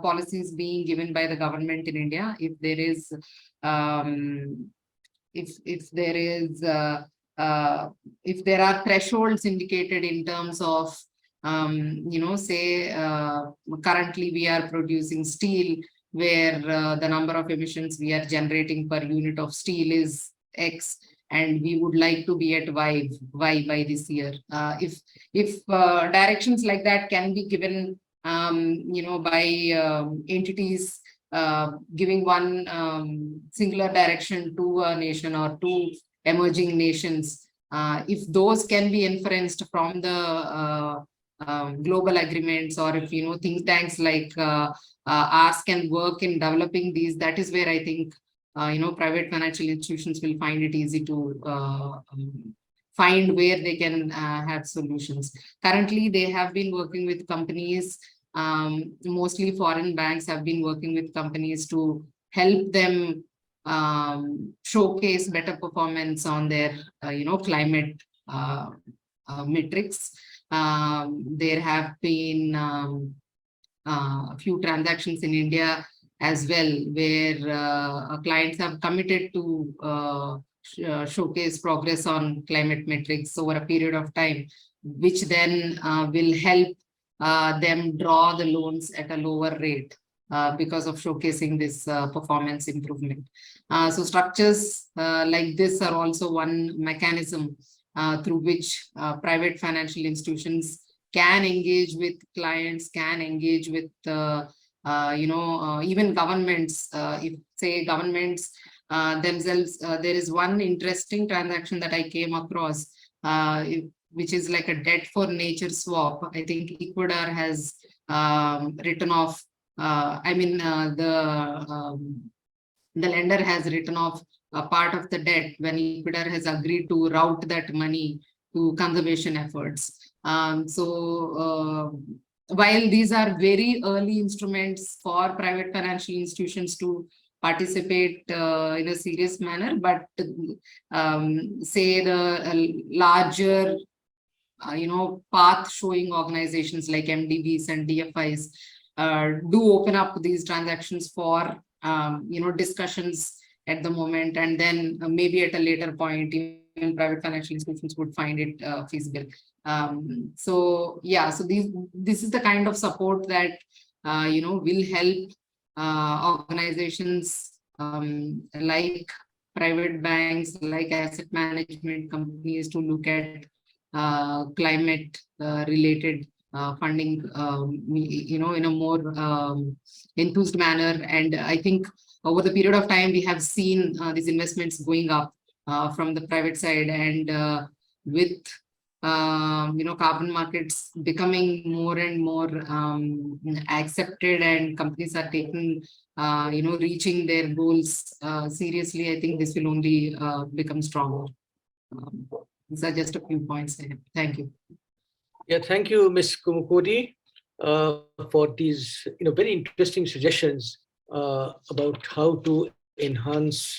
policies being given by the government in India, if there is if there are thresholds indicated in terms of, say, currently we are producing steel where the number of emissions we are generating per unit of steel is X, and we would like to be at Y by this year. If directions like that can be given, by entities giving one singular direction to a nation or to emerging nations, if those can be inferenced from the global agreements, or if think tanks like ours can work in developing these, that is where I think private financial institutions will find it easy to find where they can have solutions. Currently, they have been working with companies. Mostly foreign banks have been working with companies to help them showcase better performance on their climate metrics. There have been a few transactions in India as well, where clients have committed to showcase progress on climate metrics over a period of time, which then will help them draw the loans at a lower rate because of showcasing this performance improvement. So structures like this are also one mechanism through which private financial institutions can engage with clients, can engage with even governments. If say governments themselves, there is one interesting transaction that I came across, which is like a debt for nature swap. I think Ecuador has written off, the lender has written off a part of the debt when Ecuador has agreed to route that money to conservation efforts. While these are very early instruments for private financial institutions to participate in a serious manner, but say the larger path showing organizations like MDBs and DFIs do open up these transactions for discussions at the moment, and then maybe at a later point even private financial institutions would find it feasible. So this is the kind of support that will help organizations like private banks, like asset management companies to look at climate related funding in a more enthused manner. And I think over the period of time we have seen these investments going up from the private side, and with carbon markets becoming more and more accepted, and companies are taking reaching their goals seriously, I think this will only become stronger. These are just a few points I have. Thank you. Yeah, thank you, Ms. Kommukuri, for these very interesting suggestions about how to enhance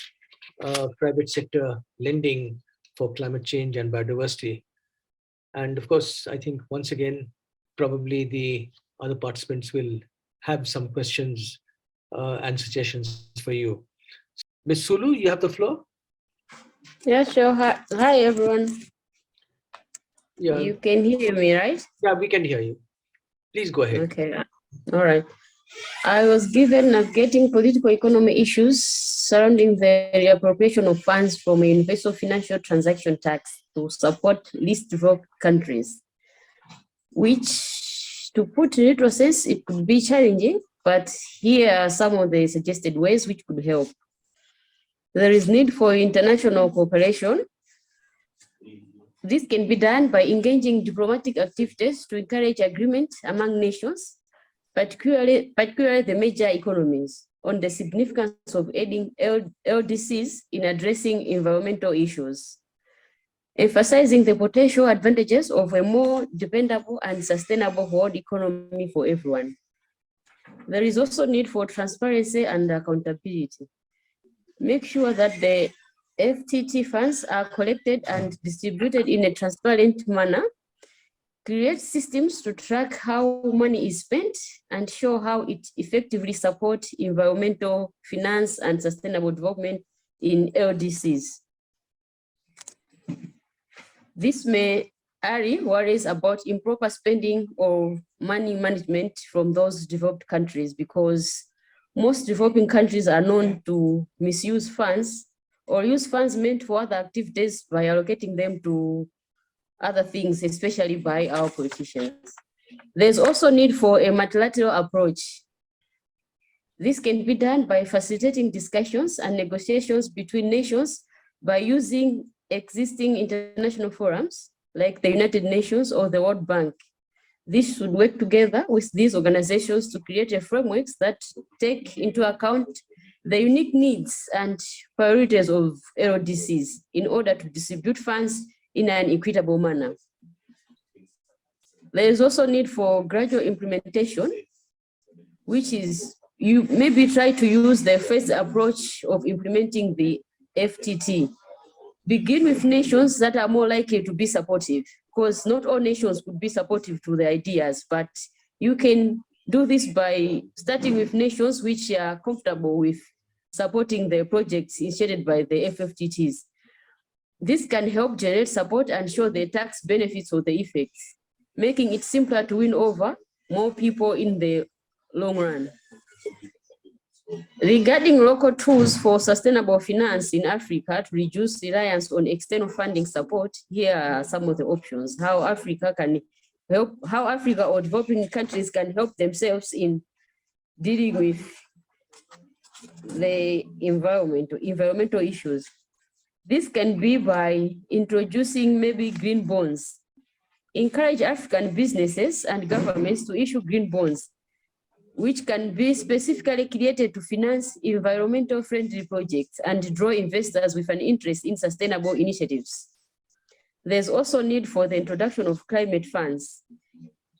private sector lending for climate change and biodiversity. And of course, I think once again, probably the other participants will have some questions and suggestions for you. Ms. Sulu, you have the floor. Yeah, sure. Hi everyone. Yeah. You can hear me, right? Yeah, we can hear you. Please go ahead. Okay. All right. I was given navigating political economy issues surrounding the reappropriation of funds from a universal financial transaction tax to support least developed countries, which, to put in a sense, it could be challenging, but here are some of the suggested ways which could help. There is need for international cooperation. This can be done by engaging diplomatic activities to encourage agreement among nations particularly the major economies, on the significance of aiding LDCs in addressing environmental issues, emphasizing the potential advantages of a more dependable and sustainable world economy for everyone. There is also need for transparency and accountability. Make sure that the FTT funds are collected and distributed in a transparent manner. Create systems to track how money is spent and show how it effectively supports environmental, finance, and sustainable development in LDCs. This may allay worries about improper spending or money management from those developed countries, because most developing countries are known to misuse funds or use funds meant for other activities by allocating them to other things, especially by our politicians. There's also need for a multilateral approach. This can be done by facilitating discussions and negotiations between nations by using existing international forums like the United Nations or the World Bank. This should work together with these organizations to create a framework that take into account the unique needs and priorities of LDCs in order to distribute funds in an equitable manner. There is also need for gradual implementation, which is you maybe try to use the first approach of implementing the FTT. Begin with nations that are more likely to be supportive, because not all nations could be supportive to the ideas, but you can do this by starting with nations which are comfortable with supporting the projects initiated by the FFTTs. This can help generate support and show the tax benefits of the effects, making it simpler to win over more people in the long run. Regarding local tools for sustainable finance in Africa to reduce reliance on external funding support, here are some of the options. How Africa or developing countries can help themselves in dealing with the environmental issues. This can be by introducing maybe green bonds. Encourage African businesses and governments to issue green bonds, which can be specifically created to finance environmental friendly projects and draw investors with an interest in sustainable initiatives. There's also need for the introduction of climate funds.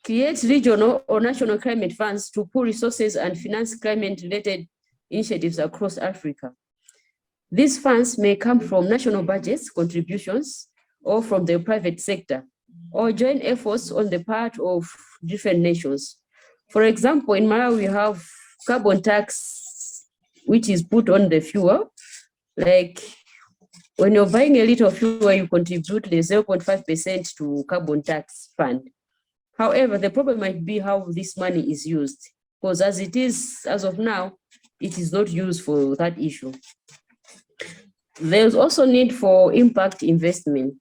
Create regional or national climate funds to pool resources and finance climate-related initiatives across Africa. These funds may come from national budgets, contributions, or from the private sector, or joint efforts on the part of different nations. For example, in Malawi, we have carbon tax, which is put on the fuel. Like when you're buying a liter of fuel, you contribute the 0.5% to carbon tax fund. However, the problem might be how this money is used, because as it is, as of now, it is not used for that issue. There's also need for impact investment.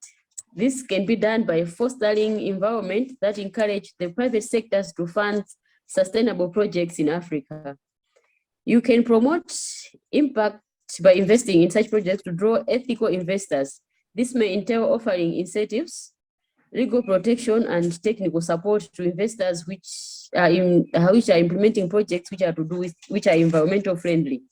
This can be done by fostering environment that encourage the private sectors to fund sustainable projects in Africa. You can promote impact by investing in such projects to draw ethical investors. This may entail offering incentives, legal protection, and technical support to investors which are implementing projects which are environmental friendly.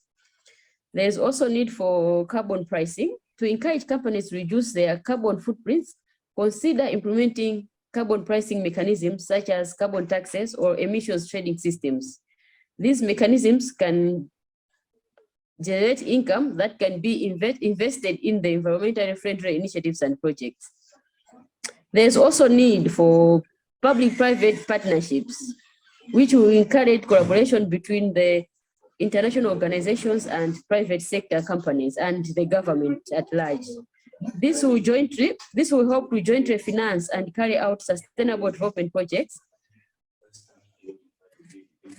There's also need for carbon pricing. To encourage companies to reduce their carbon footprints, consider implementing carbon pricing mechanisms such as carbon taxes or emissions trading systems. These mechanisms can generate income that can be invested in the environmentally friendly initiatives and projects. There's also need for public-private partnerships, which will encourage collaboration between the international organizations and private sector companies and the government at large. This will help to jointly finance and carry out sustainable development projects.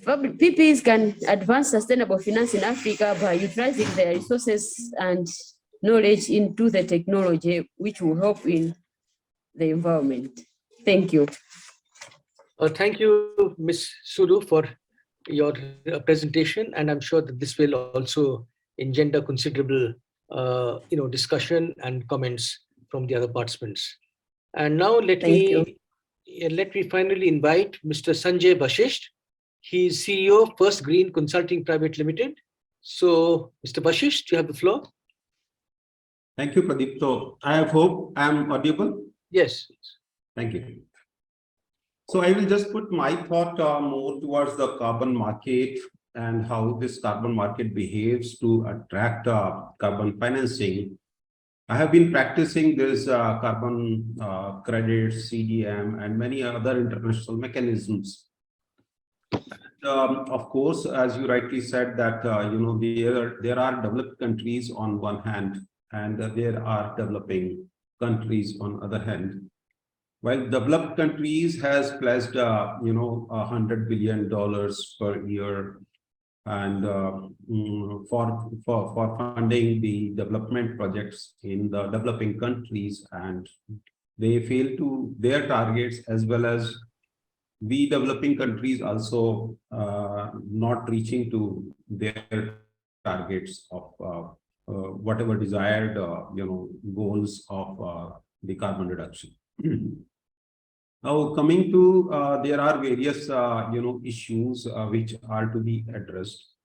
PPs can advance sustainable finance in Africa by utilizing their resources and knowledge into the technology, which will help in the environment. Thank you. Thank you, Ms. Sulu, for your presentation, and I'm sure that this will also engender considerable discussion and comments from the other participants. And now let me finally invite Mr. Sanjay Vashishtha, He's CEO, First Green Consulting Private Limited. So, Mr. Vashishtha, you have the floor. Thank you, Prodipto. I hope I'm audible. Yes. Thank you. So I will just put my thought more towards the carbon market and how this carbon market behaves to attract carbon financing. I have been practicing this carbon credits, CDM, and many other international mechanisms. Of course, as you rightly said, that there are developed countries on one hand, and there are developing countries on other hand. While developed countries has pledged, $100 billion per year, and for funding the development projects in the developing countries, and they fail to their targets, as well as we developing countries also not reaching to their targets of whatever desired goals of the carbon reduction. Now, coming to there are various issues which are to be addressed.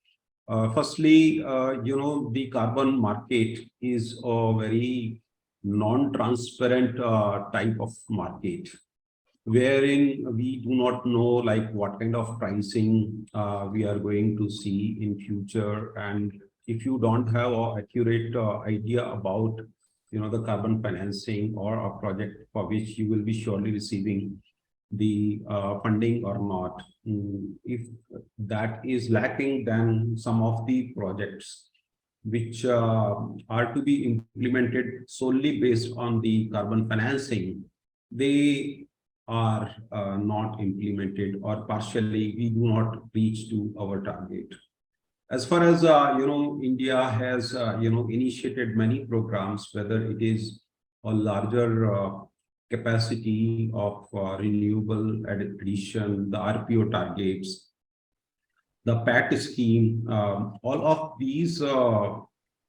Firstly, the carbon market is a very non-transparent type of market, wherein we do not know like what kind of pricing we are going to see in future, and if you don't have an accurate idea about the carbon financing or a project for which you will be surely receiving the funding or not, if that is lacking, then some of the projects which are to be implemented solely based on the carbon financing, they are not implemented, or partially we do not reach to our target. As far as India has initiated many programs, whether it is a larger capacity of renewable addition, the RPO targets, the PAT scheme, all of these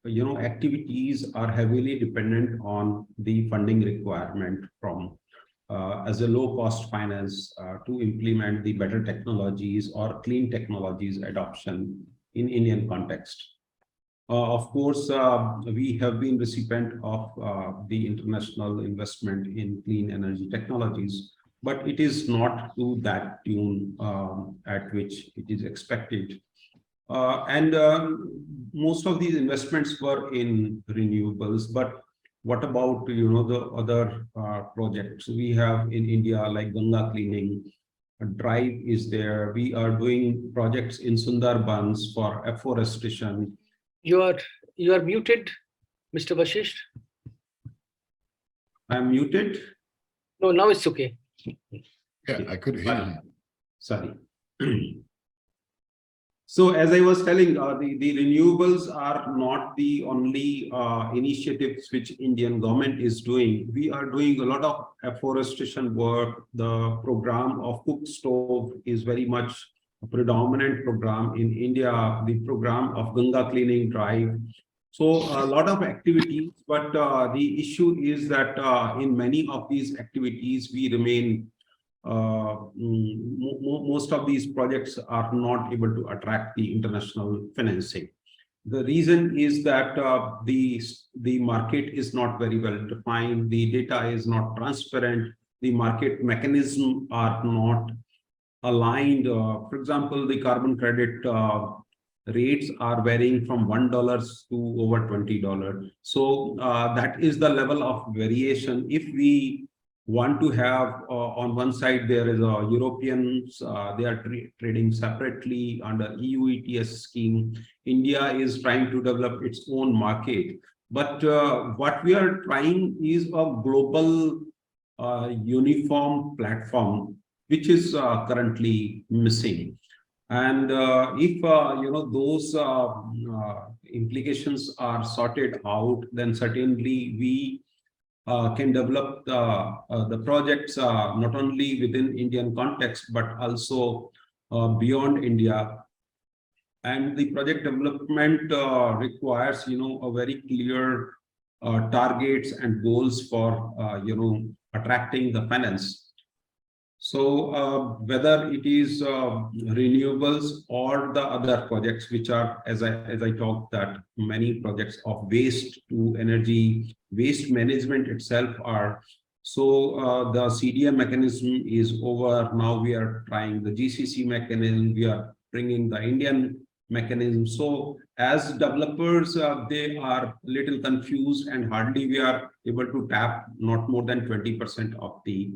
activities are heavily dependent on the funding requirement from as a low-cost finance to implement the better technologies or clean technologies adoption in Indian context. Of course, we have been recipient of the international investment in clean energy technologies, but it is not to that tune at which it is expected. And most of these investments were in renewables, but what about the other projects we have in India, like Ganga cleaning? A drive is there. We are doing projects in Sundarbans for afforestation. You are muted, Mr. Vashishtha. I'm muted. No, now it's okay. Yeah, I could hear you. Sorry. So as I was telling, the renewables are not the only initiatives which Indian government is doing. We are doing a lot of afforestation work. The program of cook stove is very much a predominant program in India, the program of Ganga cleaning drive. So a lot of activities, but the issue is that in many of these activities, we remain most of these projects are not able to attract the international financing. The reason is that the market is not very well defined, the data is not transparent, the market mechanisms are not aligned. For example, the carbon credit rates are varying from $1 to over $20. So that is the level of variation. If we want to have on one side, there is a Europeans, they are trading separately under EU ETS scheme. India is trying to develop its own market. But what we are trying is a global uniform platform, which is currently missing. And if those implications are sorted out, then certainly we can develop the projects not only within Indian context, but also beyond India. And the project development requires, a very clear targets and goals for, attracting the finance. So whether it is renewables or the other projects, which are, as I talked, that many projects of waste to energy, waste management itself are. So the CDM mechanism is over. Now we are trying the GCC mechanism. We are bringing the Indian mechanism. So as developers, they are little confused, and hardly we are able to tap not more than 20% of the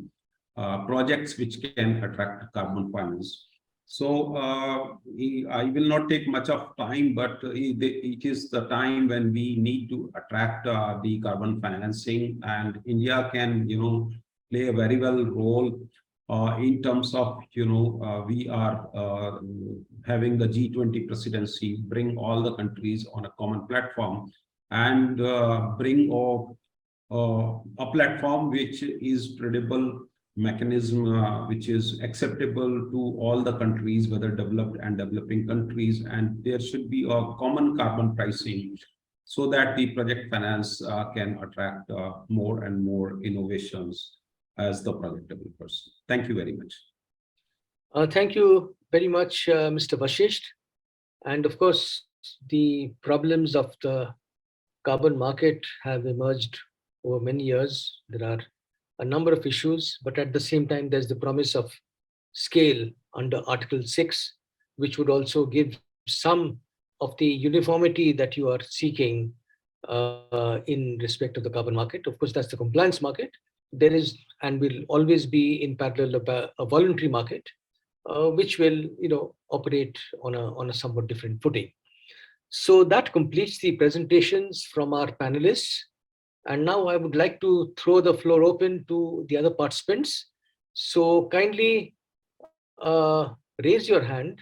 projects which can attract carbon finance. So I will not take much of time, but it is the time when we need to attract the carbon financing, and India can, play a very well role in terms of, we are having the G20 presidency, bring all the countries on a common platform, and bring a platform which is credible mechanism, which is acceptable to all the countries, whether developed and developing countries, and there should be a common carbon pricing so that the project finance can attract more and more innovations as the project developers. Thank you very much. Thank you very much, Mr. Vashishtha. And of course, the problems of the carbon market have emerged over many years. There are a number of issues, but at the same time, there's the promise of scale under Article 6, which would also give some of the uniformity that you are seeking in respect of the carbon market. Of course, that's the compliance market. There is and will always be in parallel a voluntary market, which will operate on a somewhat different footing. So that completes the presentations from our panelists. And now I would like to throw the floor open to the other participants. So kindly raise your hand,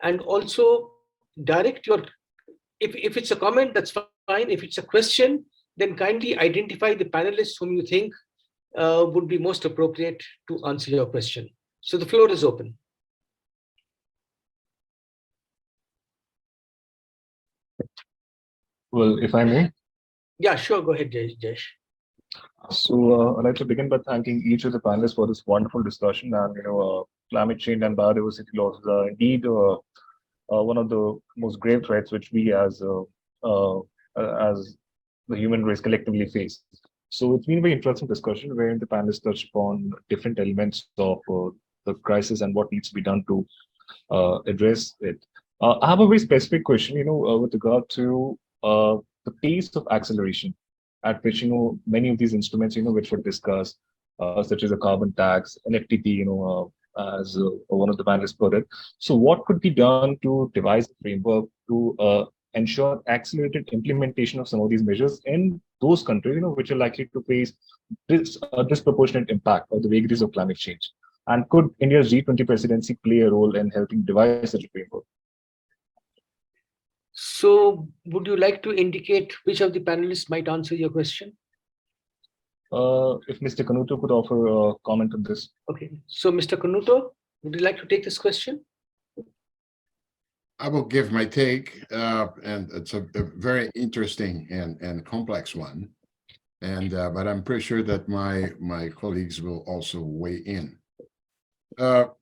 and also direct your, if it's a comment, that's fine. If it's a question, then kindly identify the panelists whom you think would be most appropriate to answer your question. So the floor is open. Well, if I may. Yeah, sure. Go ahead, Jayesh. So I'd like to begin by thanking each of the panelists for this wonderful discussion. And climate change and biodiversity loss are indeed one of the most grave threats which we as the human race collectively face. So it's been a very interesting discussion wherein the panelists touched upon different elements of the crisis and what needs to be done to address it. I have a very specific question, with regard to the pace of acceleration at which many of these instruments which were discussed, such as a carbon tax, an FTT, as one of the panelists put it. So what could be done to devise a framework to ensure accelerated implementation of some of these measures in those countries which are likely to face this disproportionate impact of the vagaries of climate change? And could India's G20 presidency play a role in helping devise such a framework? So would you like to indicate which of the panelists might answer your question? If Mr. Canuto could offer a comment on this. Okay. So Mr. Canuto, would you like to take this question? I will give my take, and it's a very interesting and complex one. And but I'm pretty sure that my colleagues will also weigh in. The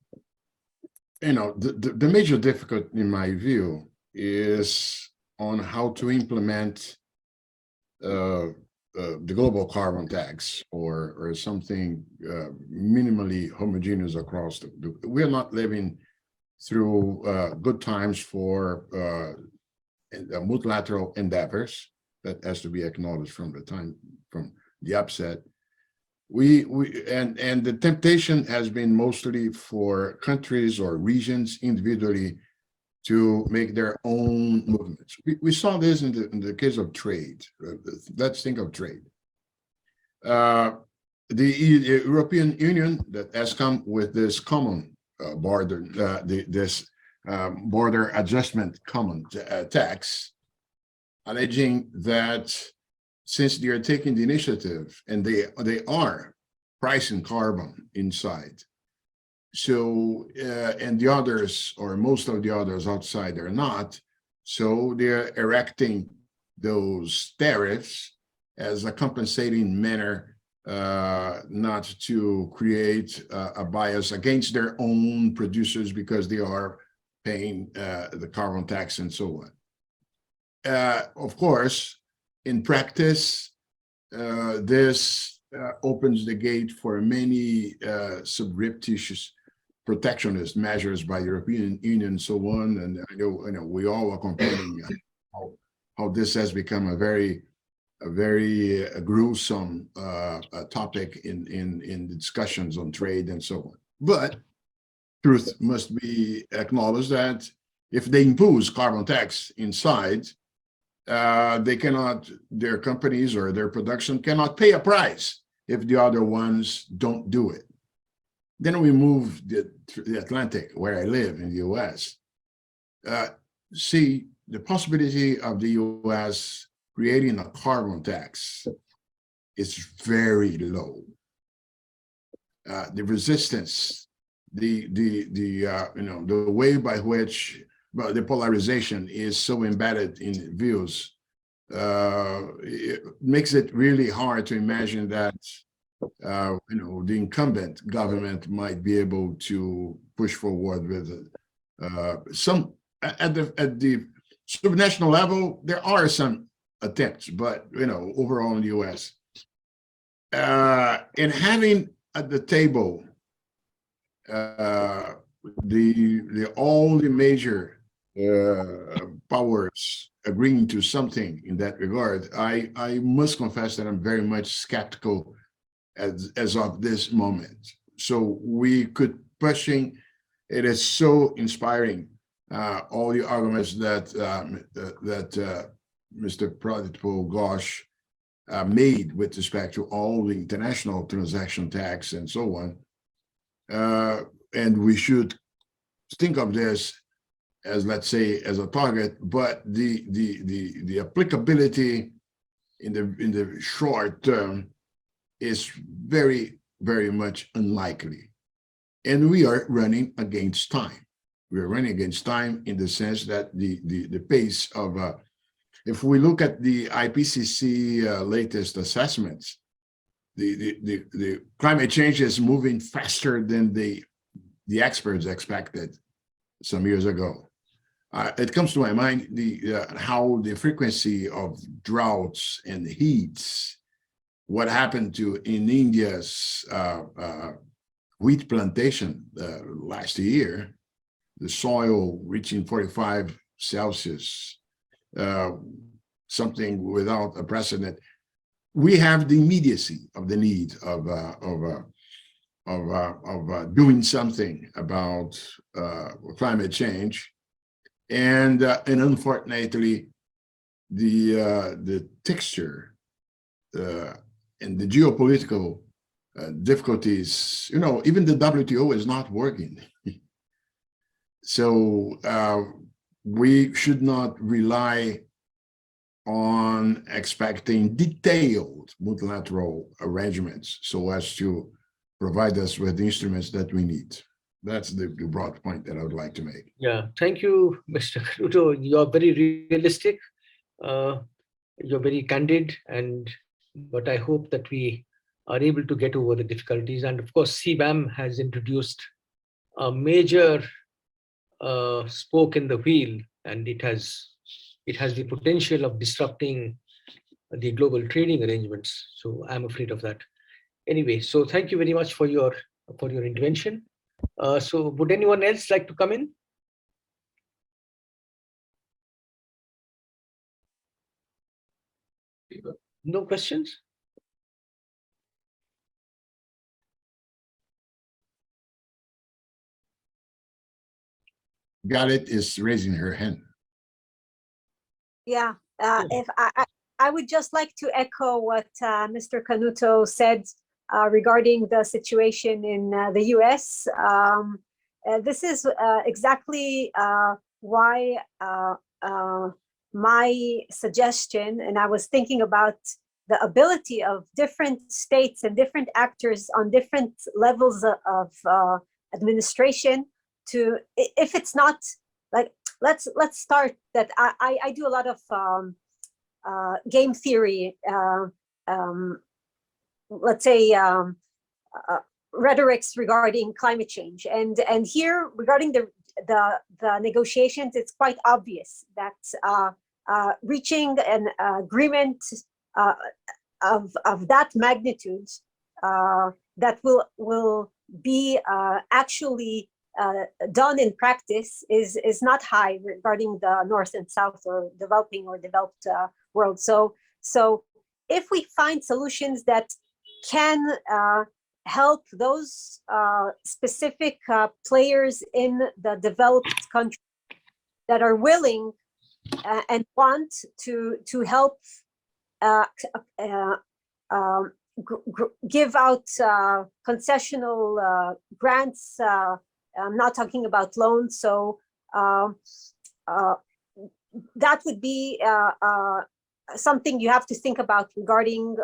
major difficulty, in my view, is on how to implement the global carbon tax or something minimally homogeneous across we are not living through good times for multilateral endeavors. That has to be acknowledged from the upset. And the temptation has been mostly for countries or regions individually to make their own movements. We saw this in the case of trade. Let's think of trade. The European Union that has come with this common border, border adjustment common tax, alleging that since they are taking the initiative and they are pricing carbon inside, so and the others or most of the others outside are not, so they're erecting those tariffs as a compensating manner not to create a bias against their own producers because they are paying the carbon tax and so on. Of course, in practice, this opens the gate for many surreptitious protectionist measures by the European Union and so on. And I know we all are complaining how this has become a very gruesome topic in discussions on trade and so on. But truth must be acknowledged that if they impose carbon tax inside, they cannot, their companies or their production cannot pay a price if the other ones don't do it. Then we move the Atlantic, where I live in the US. See, the possibility of the US creating a carbon tax is very low. The resistance, the way by which the polarization is so embedded in views, it makes it really hard to imagine that the incumbent government might be able to push forward with some at the subnational level. There are some attempts, but overall in the US, in having at the table all the major powers agreeing to something in that regard, I must confess that I'm very much skeptical as of this moment. So we could pushing. It is so inspiring. All the arguments that Mr. Prodipto Ghosh made with respect to all the international transaction tax and so on, and we should think of this as, let's say, as a target, but the applicability in the short term is very, very much unlikely. And we are running against time. We are running against time in the sense that the pace of, if we look at the IPCC latest assessments, the climate change is moving faster than the experts expected some years ago. It comes to my mind how the frequency of droughts and heats, what happened in India's wheat plantation last year, the soil reaching 45 Celsius, something without a precedent. We have the immediacy of the need of doing something about climate change, and unfortunately, the texture and the geopolitical difficulties. Even the WTO is not working. So we should not rely on expecting detailed multilateral arrangements so as to provide us with the instruments that we need. That's the broad point that I would like to make. Yeah, thank you, Mr. Canuto. You're very realistic. You're very candid, but I hope that we are able to get over the difficulties. And of course, CBAM has introduced a major spoke in the wheel, and it has the potential of disrupting the global trading arrangements. So I'm afraid of that. Anyway, so thank you very much for your intervention. So would anyone else like to come in? No questions? Galit is raising her hand. Yeah, if I would just like to echo what Mr. Canuto said regarding the situation in the US. This is exactly why my suggestion, and I was thinking about the ability of different states and different actors on different levels of administration to, if it's not like, let's start that. I do a lot of game theory let's say, rhetorics regarding climate change. And here, regarding the negotiations, it's quite obvious that reaching an agreement of that magnitude that will be actually done in practice is not high regarding the North and South or developing or developed world. So if we find solutions that can help those specific players in the developed country that are willing and want to help give out concessional grants. I'm not talking about loans. So that would be something you have to think about regarding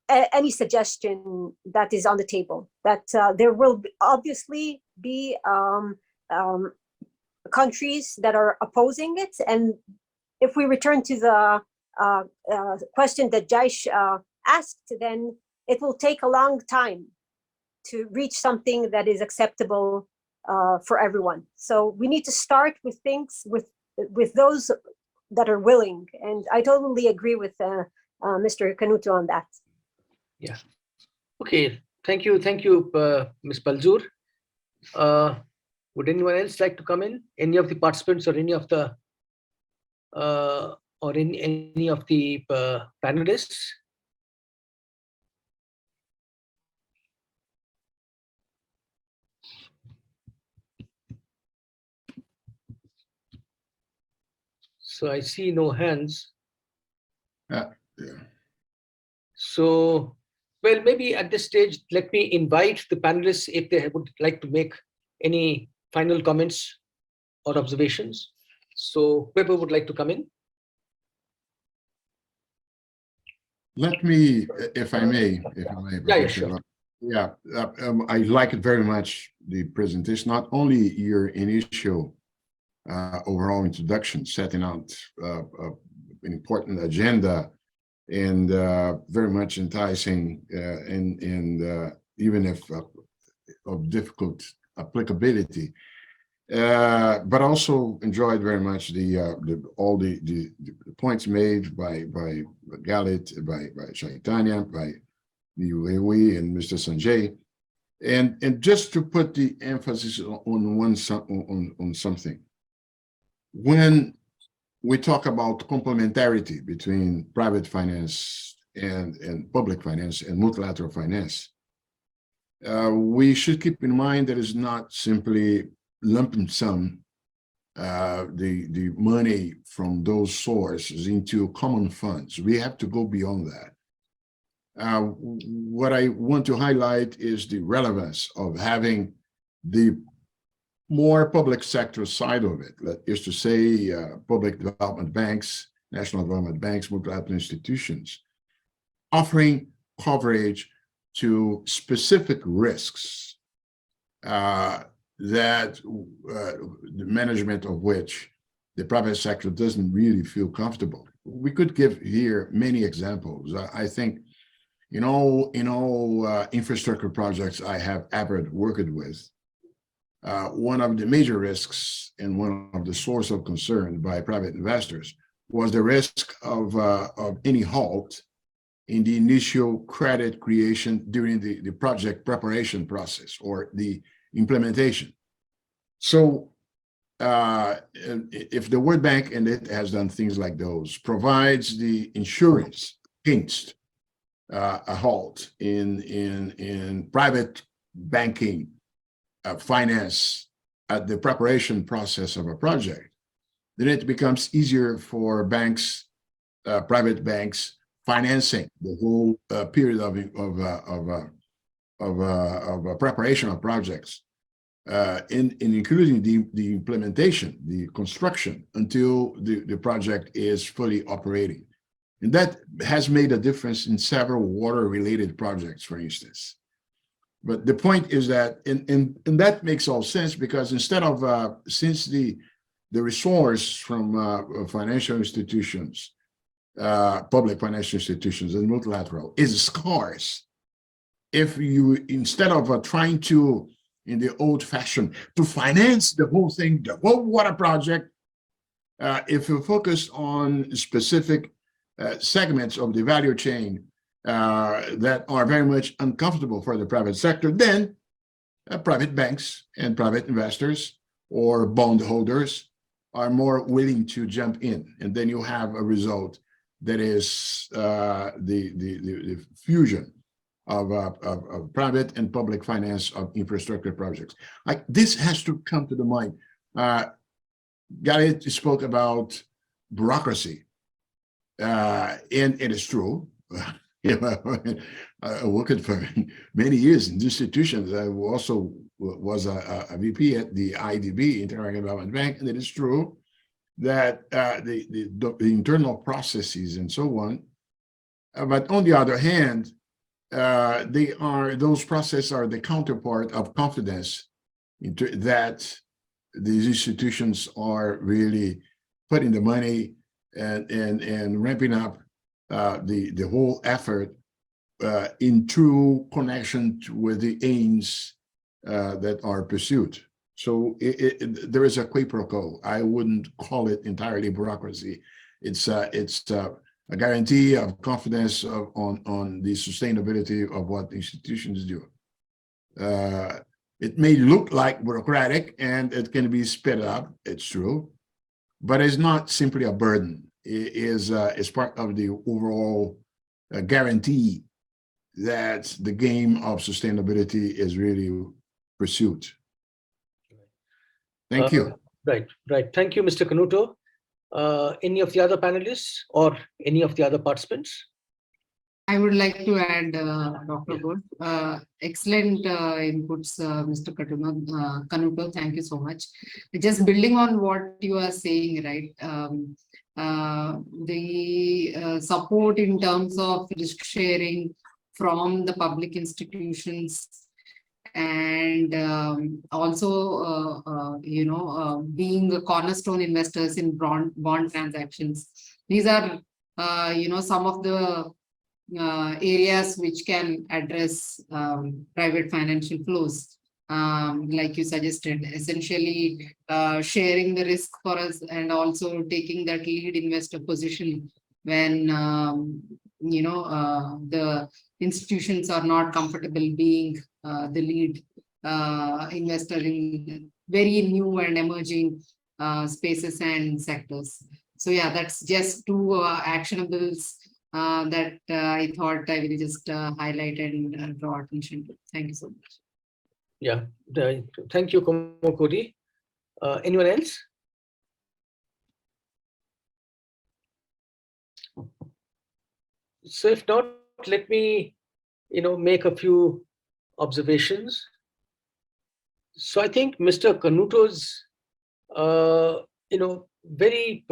any suggestion that is on the table. That there will obviously be countries that are opposing it. And if we return to the question that Jaish asked, then it will take a long time to reach something that is acceptable for everyone. So we need to start with things with those that are willing. And I totally agree with Mr. Canuto on that. Yeah. Okay. Thank you, Ms. Palzur. Would anyone else like to come in? Any of the participants or any of the panelists? So I see no hands. Yeah. So, well, maybe at this stage, let me invite the panelists if they would like to make any final comments or observations. So whoever would like to come in. Let me, if I may, Yeah, sure. Yeah, I like it very much, the presentation, not only your initial overall introduction, setting out an important agenda and very much enticing and even if of difficult applicability, but also enjoyed very much all the points made by Galit, by Chaitanya, by Nyanyiwe and Mr. Sanjay, and just to put the emphasis on something. When we talk about complementarity between private finance and public finance and multilateral finance, we should keep in mind that it's not simply lump sum the money from those sources into common funds. We have to go beyond that. What I want to highlight is the relevance of having the more public sector side of it, that is to say, public development banks, national development banks, multilateral institutions, offering coverage to specific risks that the management of which the private sector doesn't really feel comfortable. We could give here many examples. I think in all infrastructure projects I have ever worked with, one of the major risks and one of the source of concern by private investors was the risk of any halt in the initial credit creation during the project preparation process or the implementation. So if the World Bank, and it has done things like those, provides the insurance against a halt in private banking finance at the preparation process of a project, then it becomes easier for banks, private banks, financing the whole period of preparation of projects, in including the implementation, the construction, until the project is fully operating. And that has made a difference in several water-related projects, for instance. But the point is that, and that makes all sense, because instead of, since the resource from financial institutions public financial institutions and multilateral is scarce. If you, instead of trying to, in the old fashion, to finance the whole thing, the whole water project, if you focus on specific segments of the value chain that are very much uncomfortable for the private sector, then private banks and private investors or bondholders are more willing to jump in. And then you have a result that is the fusion of private and public finance of infrastructure projects. Like this has to come to the mind. Galit spoke about bureaucracy, and it is true. I worked for many years in institutions. I also was a VP at the IDB, International Development Bank, and it is true that the internal processes and so on. But on the other hand, those processes are the counterpart of confidence that these institutions are really putting the money and ramping up the whole effort in true connection with the aims that are pursued. So there is a quid pro quo. I wouldn't call it entirely bureaucracy. It's a guarantee of confidence on the sustainability of what institutions do. It may look like bureaucratic and it can be sped up, it's true, but it's not simply a burden. It is part of the overall guarantee that the game of sustainability is really pursued. Thank you. Right. Thank you, Mr. Canuto. Any of the other panelists or any of the other participants? I would like to add, Dr. Ghosh, excellent inputs, Mr. Canuto. Thank you so much. Just building on what you are saying, right? The support in terms of risk sharing from the public institutions and also, being a cornerstone investors in bond transactions. These are, some of the areas which can address private financial flows, like you suggested, essentially sharing the risk for us and also taking that lead investor position when the institutions are not comfortable being the lead investor in very new and emerging spaces and sectors. So yeah, that's just two actionables that I thought I will just highlight and draw attention to. Thank you so much. Yeah, thank you, Kommukuri. Anyone else? So if not, let me, make a few observations. So I think Mr. Canuto's, very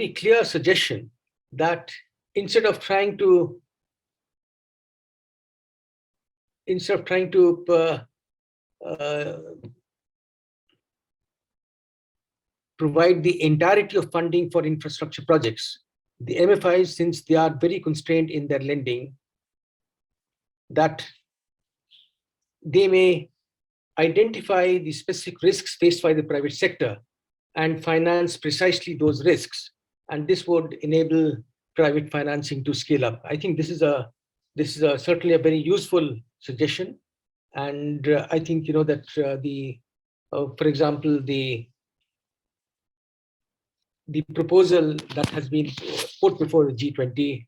clear suggestion that instead of trying to provide the entirety of funding for infrastructure projects, the MFIs, since they are very constrained in their lending, that they may identify the specific risks faced by the private sector and finance precisely those risks. And this would enable private financing to scale up. I think this is certainly a very useful suggestion. And I think, that for example, the proposal that has been put before the G20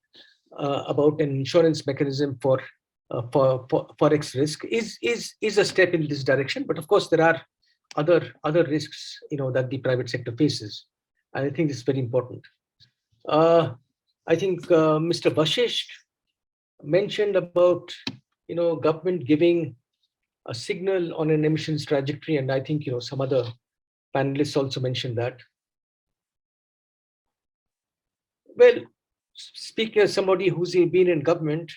about an insurance mechanism for forex risk is a step in this direction. But of course, there are other risks, that the private sector faces, and I think this is very important. I think Mr. Vashishtha mentioned about government giving a signal on an emissions trajectory, and I think some other panelists also mentioned that. Well, speaking as somebody who's been in government,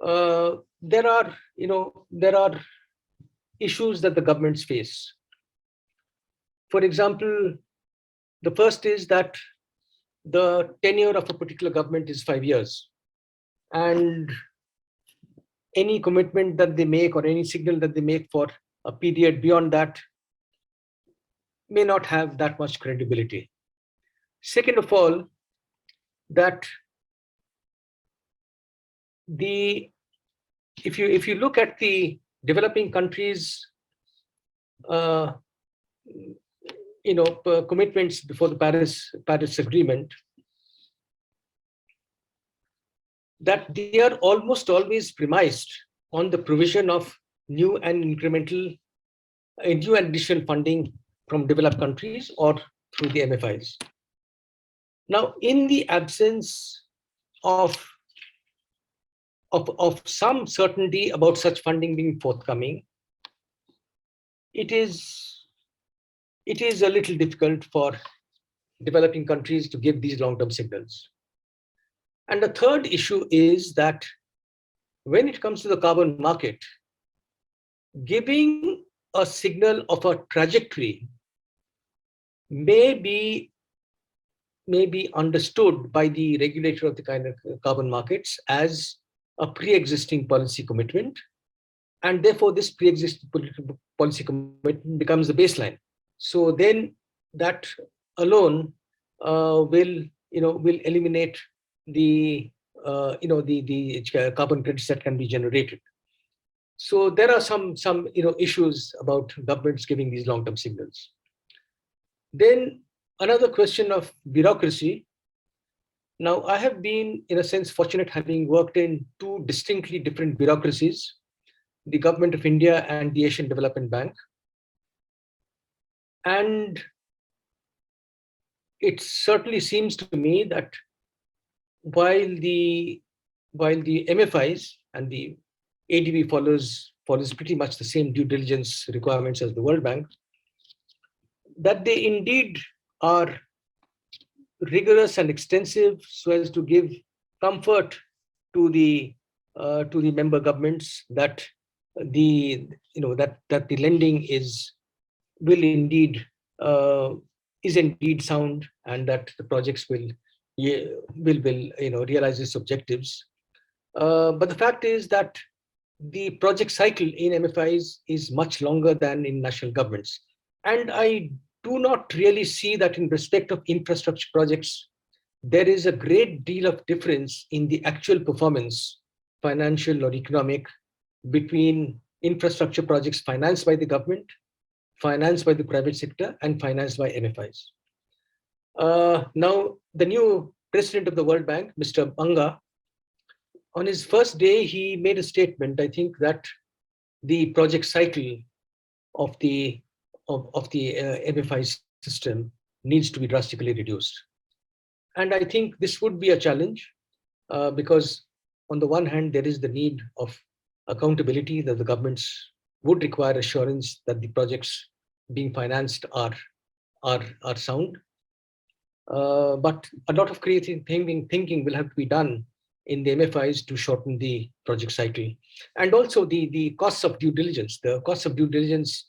there are issues that the governments face. For example, the first is that the tenure of a particular government is 5 years. And any commitment that they make or any signal that they make for a period beyond that may not have that much credibility. Second of all, that if you look at the developing countries, commitments before the Paris Agreement, that they are almost always premised on the provision of new and additional funding from developed countries or through the MFIs. Now, in the absence of some certainty about such funding being forthcoming, it is a little difficult for developing countries to give these long-term signals. And the third issue is that when it comes to the carbon market, giving a signal of a trajectory may be understood by the regulator of the kind of carbon markets as a pre-existing policy commitment, and therefore this pre-existing policy commitment becomes the baseline. So then that alone will eliminate the carbon credits that can be generated. So there are some issues about governments giving these long-term signals. Then another question of bureaucracy. Now, I have been, in a sense, fortunate having worked in two distinctly different bureaucracies, the Government of India and the Asian Development Bank. And it certainly seems to me that while the MFIs and the ADB follows pretty much the same due diligence requirements as the World Bank, that they indeed are rigorous and extensive so as to give comfort to the member governments that the lending is indeed sound, and that the projects will realize its objectives. But the fact is that the project cycle in MFIs is much longer than in national governments. And I do not really see that in respect of infrastructure projects, there is a great deal of difference in the actual performance, financial or economic, between infrastructure projects financed by the government, financed by the private sector, and financed by MFIs. Now, the new president of the World Bank, Mr. Banga, on his first day, he made a statement, I think, that the project cycle of the MFI system needs to be drastically reduced. And I think this would be a challenge because on the one hand, there is the need of accountability, that the governments would require assurance that the projects being financed are sound. But a lot of creative thinking will have to be done in the MFIs to shorten the project cycle. And also the costs of due diligence. The costs of due diligence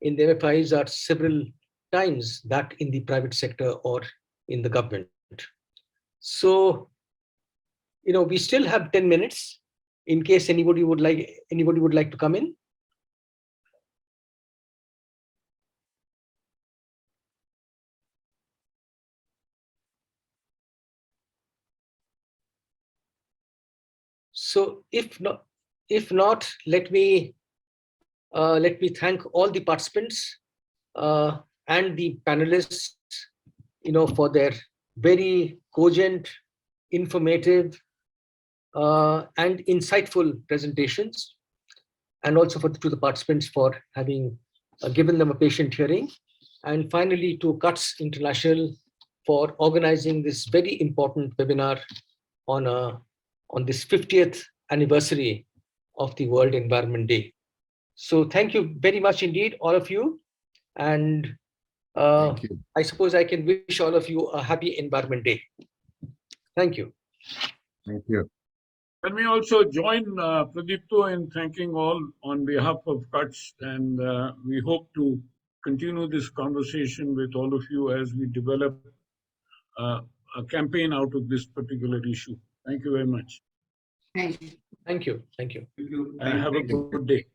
in the MFIs are several times that in the private sector or in the government. So, we still have 10 minutes in case anybody would like to come in. So if not, let me thank all the participants and the panelists, for their very cogent, informative, and insightful presentations, and also to the participants for having given them a patient hearing, and finally to CUTS International for organizing this very important webinar on this 50th anniversary of the World Environment Day. So thank you very much indeed, all of you. And Thank you. I suppose I can wish all of you a happy Environment Day. Thank you. Thank you. Let me also join Prodipto in thanking all on behalf of CUTS, and we hope to continue this conversation with all of you as we develop a campaign out of this particular issue. Thank you very much. Thank you. Thank you. Thank you. Thank you. And have a good day.